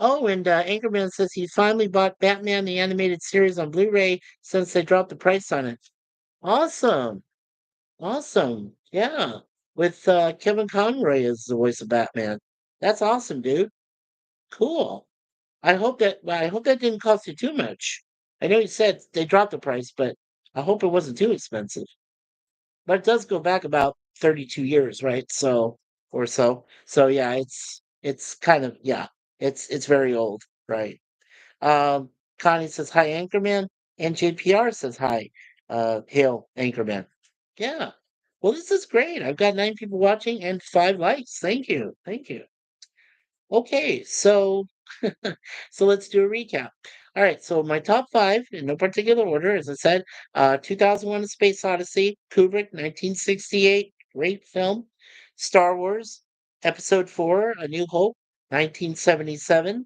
Oh, and Anchorman says he finally bought Batman the Animated Series on Blu-ray since they dropped the price on it. Awesome. Awesome. Yeah. With Kevin Conroy as the voice of Batman. That's awesome, dude. Cool. I hope that didn't cost you too much. I know you said they dropped the price, but I hope it wasn't too expensive. But it does go back about 32 years, right? So or so. So yeah, it's kind of yeah, it's very old, right? Um Connie says hi Anchorman and JPR says hi. Hail Anchorman. Yeah. Well, this is great. I've got 9 people watching and 5 likes. Thank you. Thank you. Okay, so so let's do a recap. All right, so my top 5 in no particular order, as I said, 2001: A Space Odyssey, Kubrick, 1968, great film. Star Wars, Episode 4, A New Hope, 1977.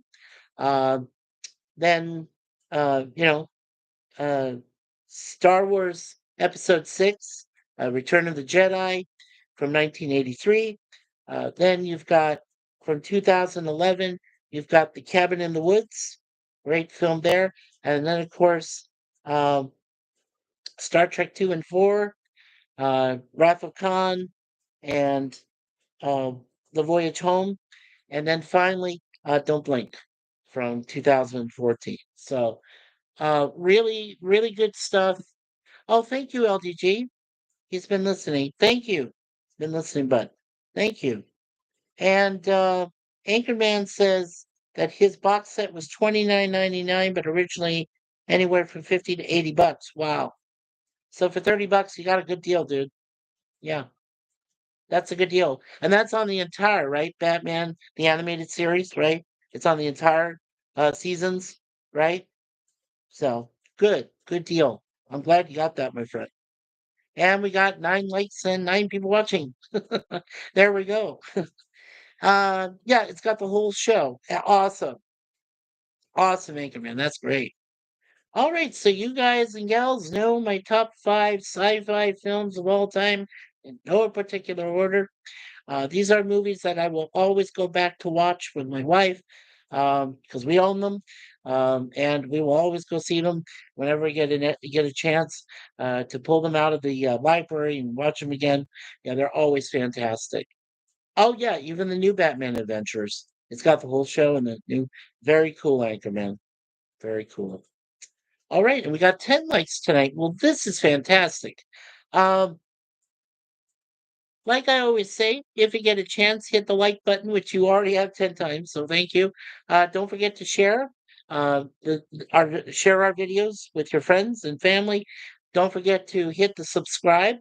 Um, then, you know, uh, Star Wars Episode 6, Return of the Jedi from 1983. Then you've got from 2011, you've got The Cabin in the Woods, great film there. And then, of course, um, Star Trek 2 and 4, Wrath of Khan, and um, The Voyage Home. And then finally, Don't Blink from 2014. So, really, really good stuff. Oh, thank you, LDG. He's been listening. Thank you. Been listening, bud. Thank you. And Anchorman says that his box set was 29.99, but originally anywhere from 50 to 80 bucks. Wow. So for 30 bucks, you got a good deal, dude. Yeah, that's a good deal. And that's on the entire, right? Batman, the animated series, right? It's on the entire seasons, right? So good, good deal. I'm glad you got that, my friend. And we got 9 likes and 9 people watching. There we go. Yeah, it's got the whole show. Awesome. Awesome, Anchorman. That's great. All right, so you guys and gals know my top 5 sci-fi films of all time in no particular order. These are movies that I will always go back to watch with my wife because we own them, and we will always go see them whenever we get a chance to pull them out of the library and watch them again. Yeah, they're always fantastic. Oh yeah, even the new Batman Adventures. It's got the whole show and the new, very cool Anchorman. Very cool. All right, and we got 10 likes tonight. Well, this is fantastic. Um, Like I always say, if you get a chance, hit the like button, which you already have 10 times. So thank you. Don't forget to share share our videos with your friends and family. Don't forget to hit the subscribe.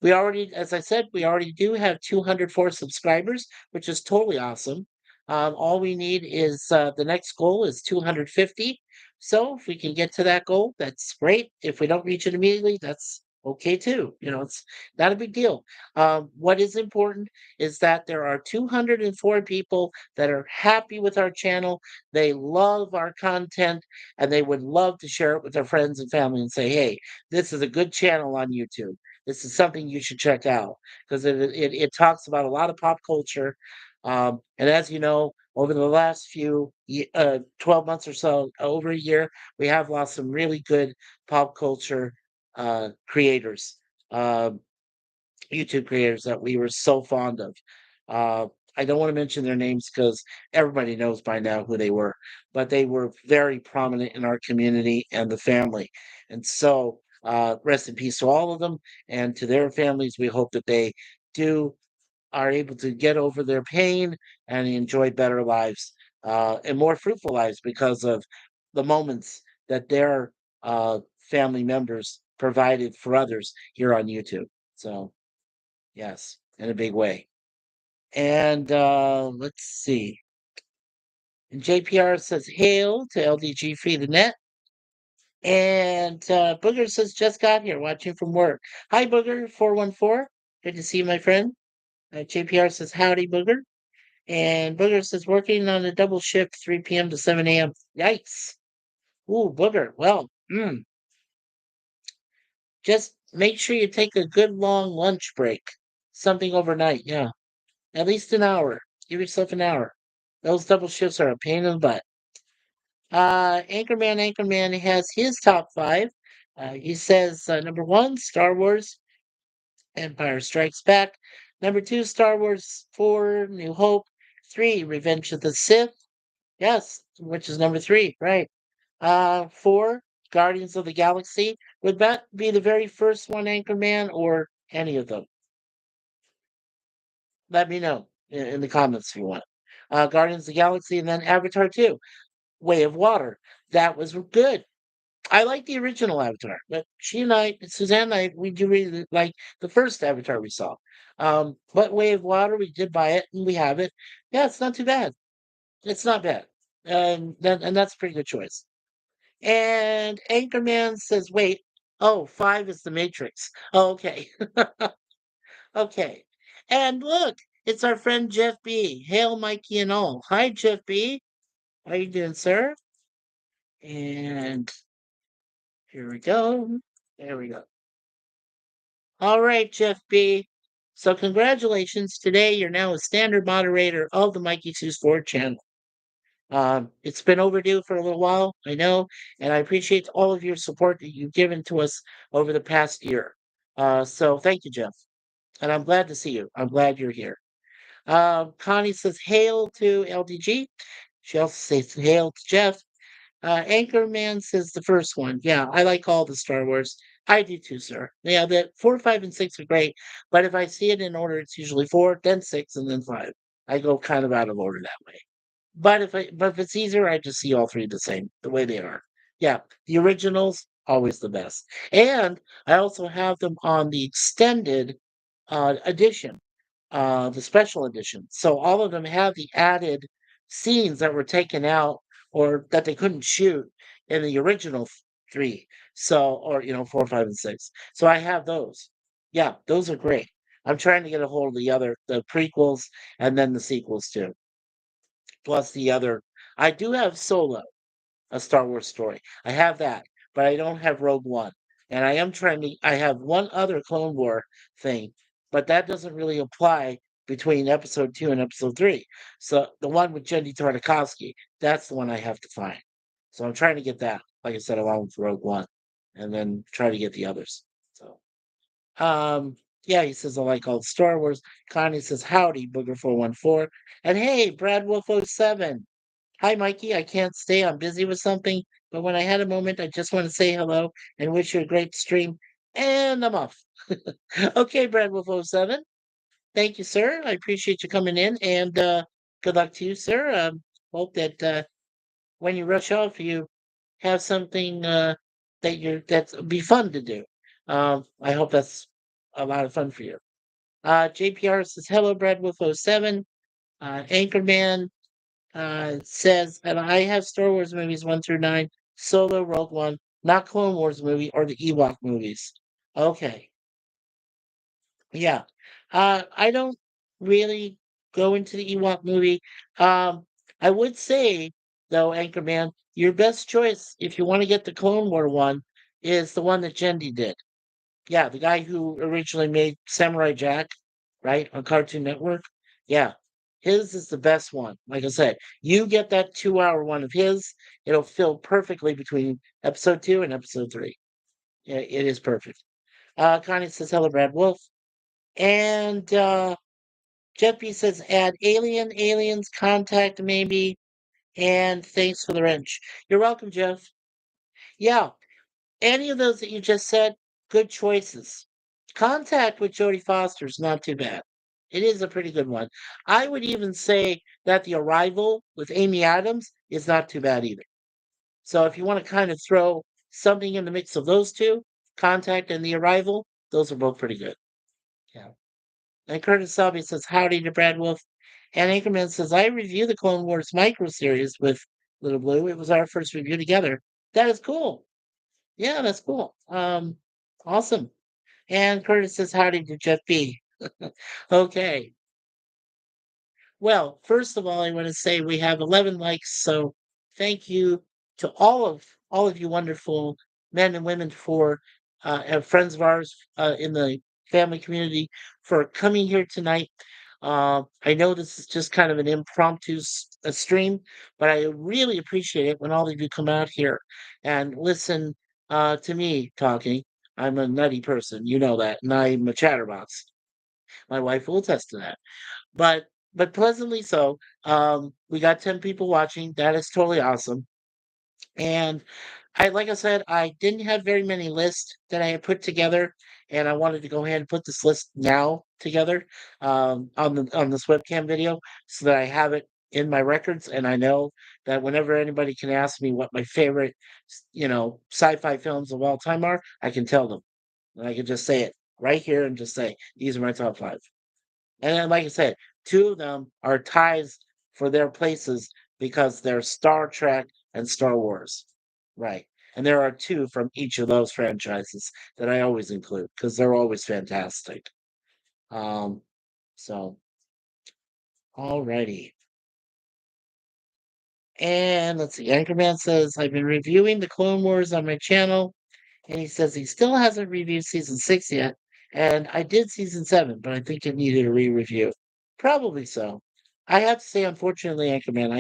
We already, as I said, we already do have 204 subscribers, which is totally awesome. All we need is the next goal is 250. So if we can get to that goal, that's great. If we don't reach it immediately, that's okay too. It's not a big deal. What is important is that there are 204 people that are happy with our channel. They love our content and they would love to share it with their friends and family and say, hey, this is a good channel on YouTube. This is something you should check out because it talks about a lot of pop culture. And as you know, over the last 12 months or so, over a year, we have lost some really good pop culture creators. Um, YouTube creators that we were so fond of. Uh, I don't want to mention their names because everybody knows by now who they were, but they were very prominent in our community and the family. And so, rest in peace to all of them and to their families. We hope that they do are able to get over their pain and enjoy better lives and more fruitful lives because of the moments that their family members provided for others here on YouTube. So, yes, in a big way. And let's see. And JPR says hail to LDG Free the Net. And Booger says just got here watching from work. Hi, Booger 414. Good to see you, my friend. JPR says howdy, Booger. And Booger says working on a double shift 3 p.m. to 7 a.m. Yikes. Ooh, Booger. Well, just make sure you take a good long lunch break. Something overnight. Yeah. At least an hour. Give yourself an hour. Those double shifts are a pain in the butt. Anchorman has his top 5. He says number 1, Star Wars, Empire Strikes Back. Number 2, Star Wars 4, New Hope. 3, Revenge of the Sith. Yes, which is number 3, right. 4, Guardians of the Galaxy. Would that be the very first one, Anchorman, or any of them? Let me know in the comments if you want. Guardians of the Galaxy and then Avatar 2, Way of Water. That was good. I like the original Avatar, but she and I, Suzanne and I, we do really like the first Avatar we saw. But Way of Water, we did buy it and we have it. Yeah, it's not too bad. It's not bad. And that's a pretty good choice. And Anchorman says, wait, oh, five is the Matrix. Oh, okay. Okay. And look, it's our friend Jeff B. Hail, Mikey and all. Hi, Jeff B. How you doing, sir? And here we go. There we go. All right, Jeff B. So congratulations. Today you're now a standard moderator of the MikeySuzeFour channel. It's been overdue for a little while, I know, and I appreciate all of your support that you've given to us over the past year. So thank you, Jeff. And I'm glad to see you. I'm glad you're here. Connie says, hail to LDG. She also says, hail to Jeff. Anchorman says the first one. Yeah, I like all the Star Wars. I do too, sir. Yeah, the 4, 5, and 6 are great, but if I see it in order, it's usually 4, then 6, and then 5. I go kind of out of order that way. But if it's easier, I just see all three the same, the way they are. Yeah, the originals always the best, and I also have them on the extended edition, the special edition. So all of them have the added scenes that were taken out or that they couldn't shoot in the original three. So, or 4, 5, and 6. So I have those. Yeah, those are great. I'm trying to get a hold of the prequels and then the sequels too. Plus the other, I do have Solo, a Star Wars story. I have that, but I don't have Rogue One. And I am trying to, I have one other Clone War thing, but that doesn't really apply between episode 2 and episode 3. So the one with Jenny Tartakovsky, that's the one I have to find. So I'm trying to get that, like I said, along with Rogue One, and then try to get the others. So, yeah, he says, I like all the Star Wars. Connie says, howdy, Booger414. And hey, Brad Wolf '07. Hi, Mikey. I can't stay. I'm busy with something. But when I had a moment, I just want to say hello and wish you a great stream. And I'm off. Okay, Brad Wolf '07. Thank you, sir. I appreciate you coming in. And good luck to you, sir. Hope that when you rush off, you have something that's be fun to do. I hope that's a lot of fun for you. JPR says, hello, Brad Wolf '07. Anchorman says, and I have Star Wars movies 1 through 9, Solo, Rogue One, not Clone Wars movie or the Ewok movies. Okay, yeah. I don't really go into the Ewok movie. Um, I would say, though, Anchorman, your best choice if you want to get the Clone War one is the one that Jendi did. Yeah, the guy who originally made Samurai Jack, right, on Cartoon Network. Yeah, his is the best one. Like I said, you get that 2-hour one of his, it'll fill perfectly between episode 2 and episode 3. Yeah, it is perfect. Connie says, hello, Brad Wolf. And Jeff B says, add aliens, contact maybe, and thanks for the wrench. You're welcome, Jeff. Yeah, any of those that you just said, good choices. Contact with Jodie Foster is not too bad. It is a pretty good one. I would even say that The Arrival with Amy Adams is not too bad either. So if you want to kind of throw something in the mix of those two, Contact and The Arrival, those are both pretty good. Yeah. And Curtis Selby says, howdy to Brad Wolf. And Anchorman says, I review the Clone Wars micro series with Little Blue. It was our first review together. That is cool. Yeah, that's cool. Awesome. And Curtis says, howdy to Jeff B. Okay. Well, first of all, I want to say we have 11 likes, so thank you to all of you wonderful men and women for and friends of ours in the family community for coming here tonight. I know this is just kind of an impromptu stream, but I really appreciate it when all of you come out here and listen to me talking. I'm a nutty person, you know that, and I'm a chatterbox. My wife will attest to that, but pleasantly so. We got 10 people watching. That is totally awesome. And like I said, I didn't have very many lists that I had put together, and I wanted to go ahead and put this list now together on this webcam video so that I have it in my records, and I know that whenever anybody can ask me what my favorite, sci-fi films of all time are, I can tell them, and I can just say it right here and just say these are my top five. And then, like I said, two of them are ties for their places because they're Star Trek and Star Wars, right? And there are two from each of those franchises that I always include because they're always fantastic. Um, so, alrighty. And let's see. Anchorman says, I've been reviewing the Clone Wars on my channel, and he says he still hasn't reviewed season 6 yet. And I did season 7, but I think it needed a re-review. Probably so. I have to say, unfortunately, Anchorman,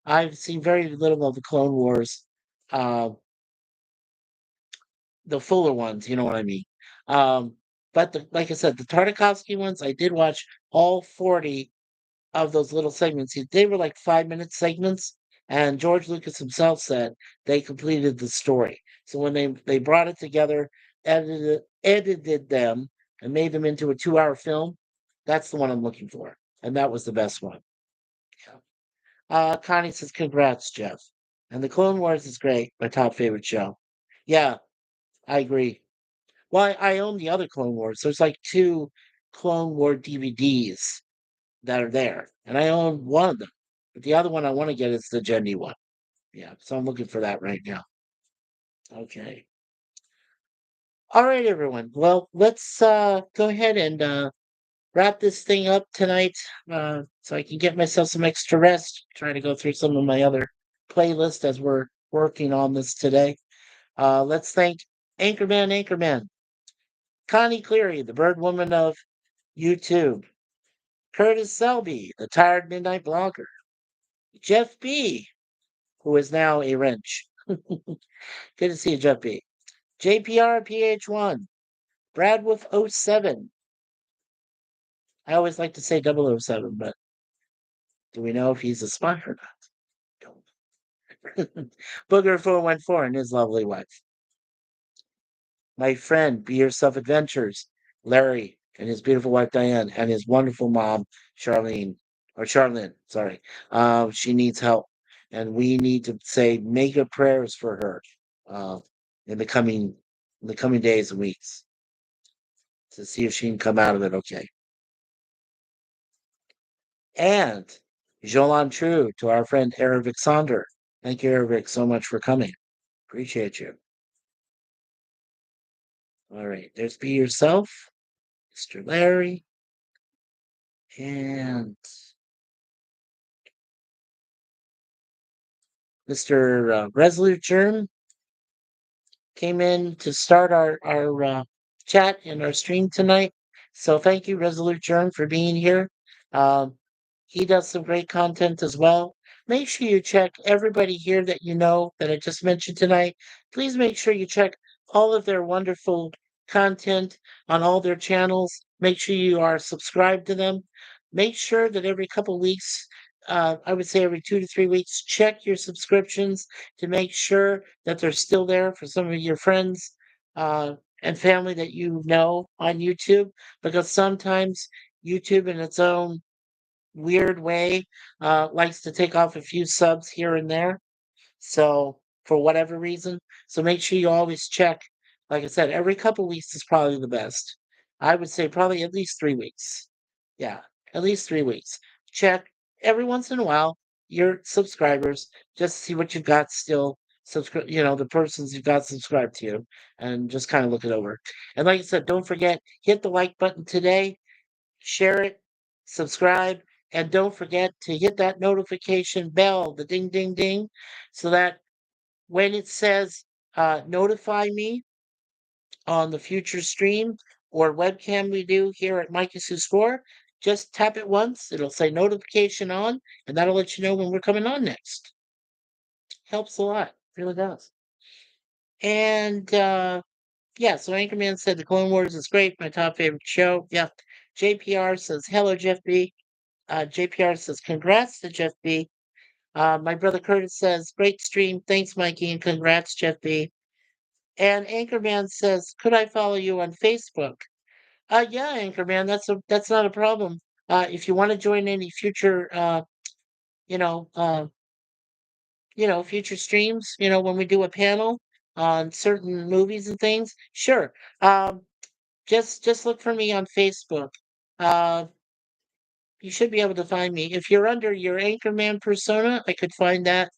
I've seen very little of the Clone Wars, uh, the fuller ones, you know what I mean. Um, but like I said, the Tartakovsky ones, I did watch all 40 of those little segments. They were like 5-minute segments, and George Lucas himself said they completed the story. So when they brought it together, edited them, and made them into a 2-hour film, that's the one I'm looking for, and that was the best one. Yeah. Connie says, "Congrats, Jeff." And the Clone Wars is great. My top favorite show. Yeah, I agree. Well, I own the other Clone Wars. There's like two Clone War DVDs that are there, and I own one of them. But the other one I want to get is the Jenny one. Yeah, so I'm looking for that right now. Okay. All right, everyone. Well, let's go ahead and wrap this thing up tonight, so I can get myself some extra rest. Try to go through some of my other playlists as we're working on this today. Let's thank Anchorman, Connie Cleary, the bird woman of YouTube, Curtis Selby, the tired midnight blogger, Jeff B, who is now a wrench. Good to see you, Jeff B. JPRPH1, Bradwolf07. I always like to say 007, but do we know if he's a spy or not? Booger414 and his lovely wife. My friend, Be Yourself Adventures, Larry, and his beautiful wife Diane, and his wonderful mom, Charlene, sorry. She needs help. And we need to say mega prayers for her uh, in the coming days and weeks to see if she can come out of it okay. And Jolan True to our friend Eric Sonder. Thank you, Eric, so much for coming. Appreciate you. All right, there's Be Yourself, Mr. Larry, and Mr. Resolute Germ came in to start our chat and our stream tonight. So thank you, Resolute Germ, for being here. Um, he does some great content as well. Make sure you check everybody here that you know that I just mentioned tonight. Please make sure you check all of their wonderful content on all their channels. Make sure you are subscribed to them. Make sure that every couple weeks, I would say every 2 to 3 weeks, check your subscriptions to make sure that they're still there for some of your friends and family that you know on YouTube, because sometimes YouTube, in its own weird way, likes to take off a few subs here and there. So for whatever reason, so make sure you always check. Like I said, every couple weeks is probably the best. I would say probably at least 3 weeks. Yeah, at least 3 weeks. Check every once in a while your subscribers, just see what you've got still subscribe. The persons you've got subscribed to you, and just kind of look it over. And like I said, don't forget, hit the like button today, share it, subscribe, and don't forget to hit that notification bell, the ding, ding, ding, so that when it says notify me on the future stream or webcam we do here at MikeySuzeFour, just tap it once. It'll say notification on, and that'll let you know when we're coming on next. Helps a lot. Really does. And yeah, so Anchorman said the Clone Wars is great. My top favorite show. Yeah. JPR says, hello, Jeff B. JPR says, congrats to Jeff B. My brother Curtis says, great stream. Thanks, Mikey, and congrats, Jeff B. And Anchorman says, could I follow you on Facebook? Yeah, Anchorman, that's not a problem. If you want to join any future know, future streams, when we do a panel on certain movies and things. Sure. Um, just look for me on Facebook. Uh, you should be able to find me. If you're under your Anchorman persona, I could find that,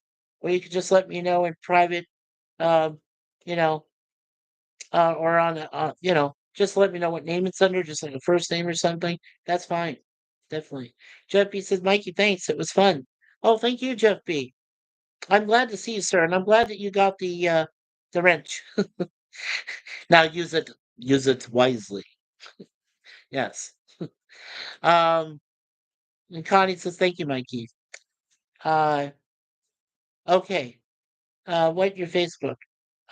or you could just let me know in private. Um, you know, or on, just let me know what name it's under, just like a first name or something. That's fine. Definitely. Jeff B says, Mikey, thanks. It was fun. Oh, thank you, Jeff B. I'm glad to see you, sir, and I'm glad that you got the wrench. Now use it wisely. Yes. Um, and Connie says, thank you, Mikey. Uh, okay. What your Facebook?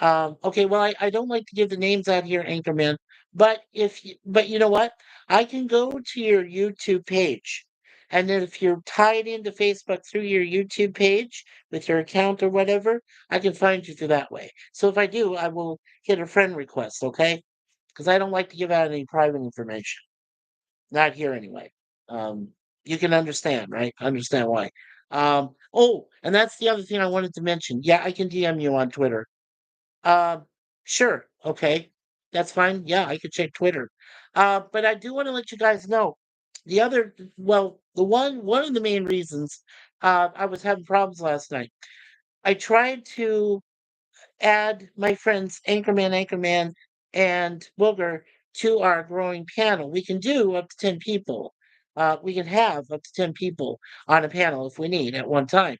Okay, well, I don't like to give the names out here, Anchorman, but you know what? I can go to your YouTube page, and then if you're tied into Facebook through your YouTube page with your account or whatever, I can find you through that way. So if I do, I will hit a friend request, okay? Because I don't like to give out any private information. Not here anyway. Um, you can understand, right? Understand why. Oh, and that's the other thing I wanted to mention. Yeah, I can DM you on Twitter. Um, sure. Okay. That's fine. Yeah, I could check Twitter. But I do want to let you guys know one of the main reasons I was having problems last night. I tried to add my friends Anchorman, and Booger to our growing panel. We can do up to 10 people. We can have up to 10 people on a panel if we need at one time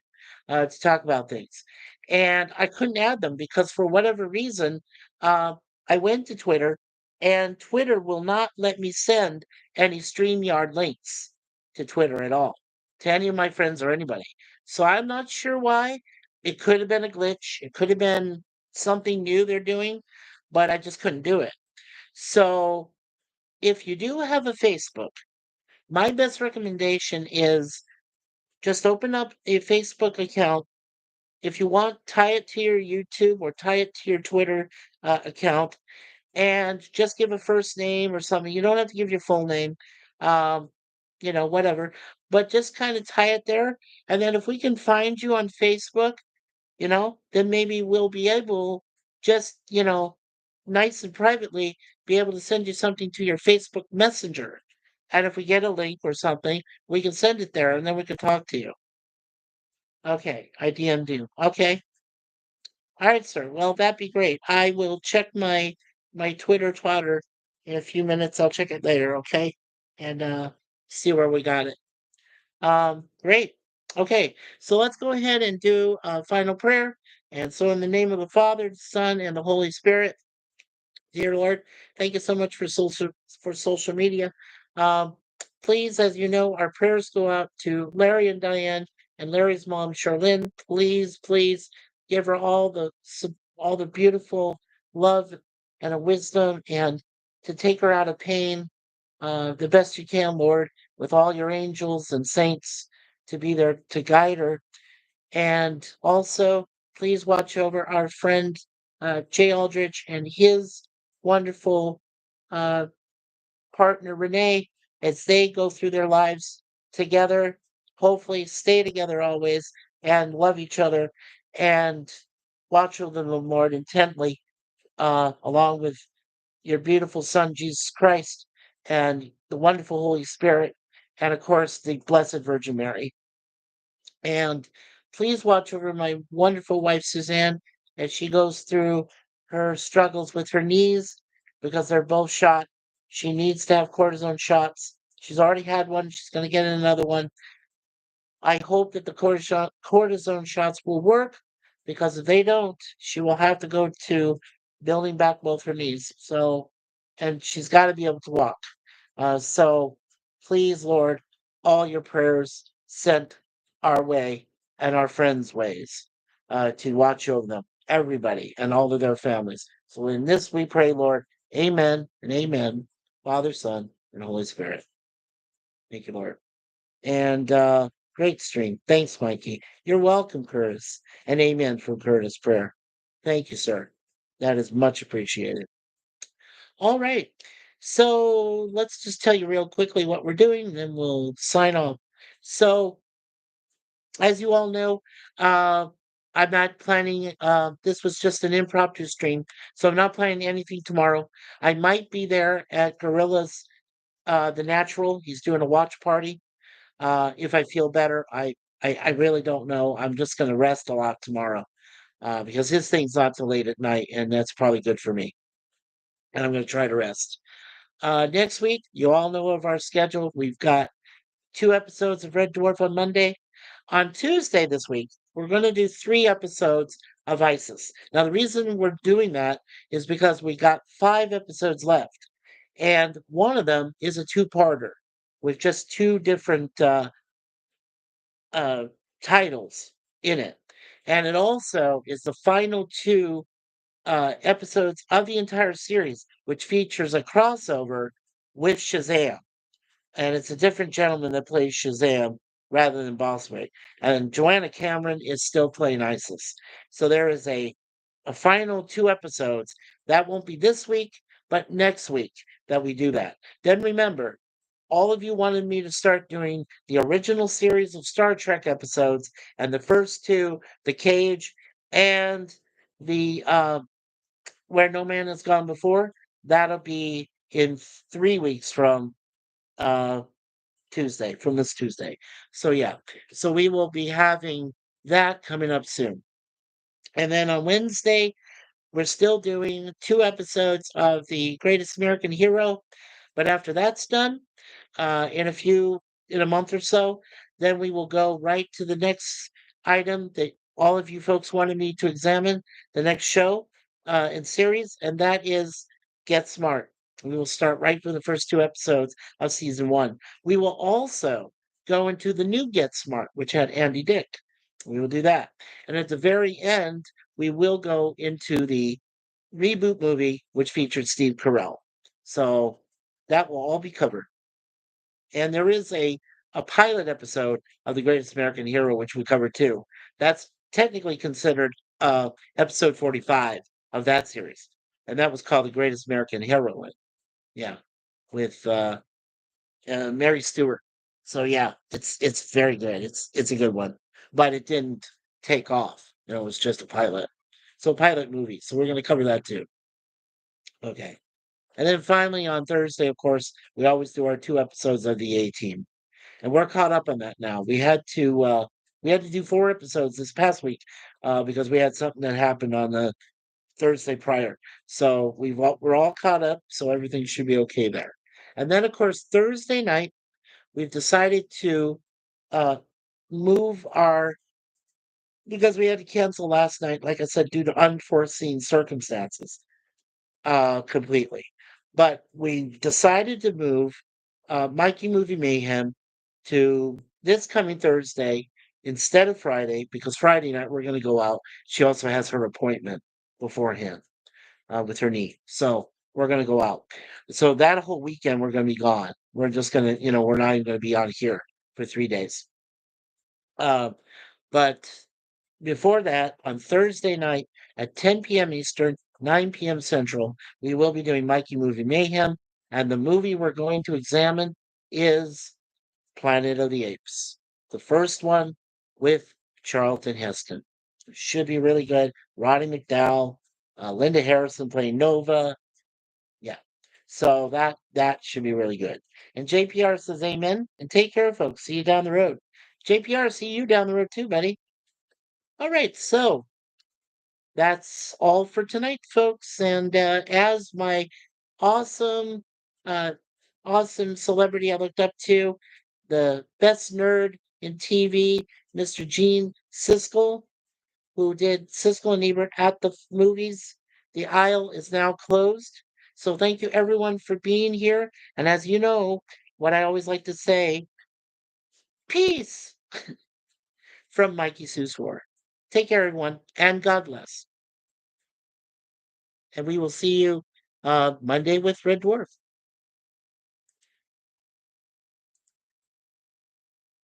to talk about things. And I couldn't add them because for whatever reason, uh, I went to Twitter and Twitter will not let me send any StreamYard links to Twitter at all, to any of my friends or anybody. So I'm not sure why. It could have been a glitch. It could have been something new they're doing, but I just couldn't do it. So if you do have a Facebook, my best recommendation is just open up a Facebook account. If you want, tie it to your YouTube or tie it to your Twitter account and just give a first name or something. You don't have to give your full name, um, whatever, but just kind of tie it there. And then if we can find you on Facebook, then maybe we'll be able just, nice and privately be able to send you something to your Facebook Messenger. And if we get a link or something, we can send it there and then we can talk to you. Okay, I DM'd you. Okay. All right, sir. Well, that'd be great. I will check my Twitter twatter in a few minutes. I'll check it later, okay? And see where we got it. Great. Okay, so let's go ahead and do a final prayer. And so, in the name of the Father, the Son, and the Holy Spirit, dear Lord, thank you so much for social media. Um, please, as you know, our prayers go out to Larry and Diane and Larry's mom, Charlene. Please, please give her all the beautiful love and a wisdom, and to take her out of pain the best you can, Lord, with all your angels and saints to be there to guide her. And also, please watch over our friend Jay Aldrich and his wonderful uh, partner Renee as they go through their lives together. Hopefully, stay together always and love each other and watch over them, Lord, intently, along with your beautiful Son, Jesus Christ, and the wonderful Holy Spirit, and of course, the Blessed Virgin Mary. And please watch over my wonderful wife, Suzanne, as she goes through her struggles with her knees because they're both shot. She needs to have cortisone shots. She's already had one, she's going to get another one. I hope that the cortisone shots will work because if they don't, she will have to go to building back both her knees. So, and she's got to be able to walk. So please, Lord, all your prayers sent our way and our friends' ways to watch over them, everybody, and all of their families. So in this we pray, Lord, amen and amen. Father, Son, and Holy Spirit. Thank you, Lord. And great stream. Thanks, Mikey. You're welcome, Curtis. And amen from Curtis' prayer. Thank you, sir. That is much appreciated. All right. So let's just tell you real quickly what we're doing, and then we'll sign off. So as you all know, uh, I'm not planning. This was just an impromptu stream, so I'm not planning anything tomorrow. I might be there at Gorilla's, the Natural. He's doing a watch party. If I feel better, I really don't know. I'm just going to rest a lot tomorrow because his thing's not till late at night, and that's probably good for me. And I'm going to try to rest. Next week, you all know of our schedule. We've got 2 episodes of Red Dwarf on Monday. On Tuesday this week, we're going to do 3 episodes of ISIS. Now, the reason we're doing that is because we got 5 episodes left, and one of them is a two-parter with just two different uh, titles in it. And it also is the final two episodes of the entire series, which features a crossover with Shazam. And it's a different gentleman that plays Shazam rather than Bossway. And Joanna Cameron is still playing Isis. So there is a final 2 episodes. That won't be this week, but next week that we do that. Then remember, all of you wanted me to start doing the original series of Star Trek episodes, and the first two, The Cage and the Where No Man Has Gone Before. That'll be in 3 weeks from uh, Tuesday, from this Tuesday. So yeah, so we will be having that coming up soon. And then on Wednesday, we're still doing 2 episodes of The Greatest American Hero. But after that's done, in in a month or so, then we will go right to the next item that all of you folks wanted me to examine, the next show and series, and that is Get Smart. We will start right from the first 2 episodes of season 1. We will also go into the new Get Smart, which had Andy Dick. We will do that. And at the very end, we will go into the reboot movie, which featured Steve Carell. So that will all be covered. And there is a pilot episode of The Greatest American Hero, which we covered too. That's technically considered episode 45 of that series. And that was called The Greatest American Heroine. Yeah. With Mary Stewart. So yeah, it's very good. It's a good one. But it didn't take off. It was just a pilot. So pilot movie. So we're gonna cover that too. Okay. And then finally on Thursday, of course, we always do our 2 episodes of the A Team. And we're caught up on that now. We had to do 4 episodes this past week because we had something that happened on the Thursday prior. So we're all caught up, so everything should be okay there. And then of course Thursday night we've decided to uh move our because we had to cancel last night, like I said, due to unforeseen circumstances completely. But we decided to move Mikey Movie Mayhem to this coming Thursday instead of Friday because Friday night we're going to go out. She also has her appointment beforehand with her knee. So we're going to go out. So that whole weekend we're going to be gone. We're just going to, we're not even going to be on here for 3 days. Uh, but before that, on Thursday night at 10 p.m. Eastern, 9 p.m. Central, we will be doing Mikey Movie Mayhem. And the movie we're going to examine is Planet of the Apes. The first one with Charlton Heston. Should be really good. Roddy McDowell, Linda Harrison playing Nova. Yeah. So that should be really good. And JPR says amen. And take care, folks. See you down the road. JPR, see you down the road too, buddy. All right, so that's all for tonight, folks. And as my awesome, uh, awesome celebrity I looked up to, the best nerd in TV, Mr. Gene Siskel, who did Siskel and Ebert at the movies. The aisle is now closed. So thank you everyone for being here. And as you know, what I always like to say, peace from MikeySuzeFour. Take care, everyone, and God bless. And we will see you Monday with Red Dwarf.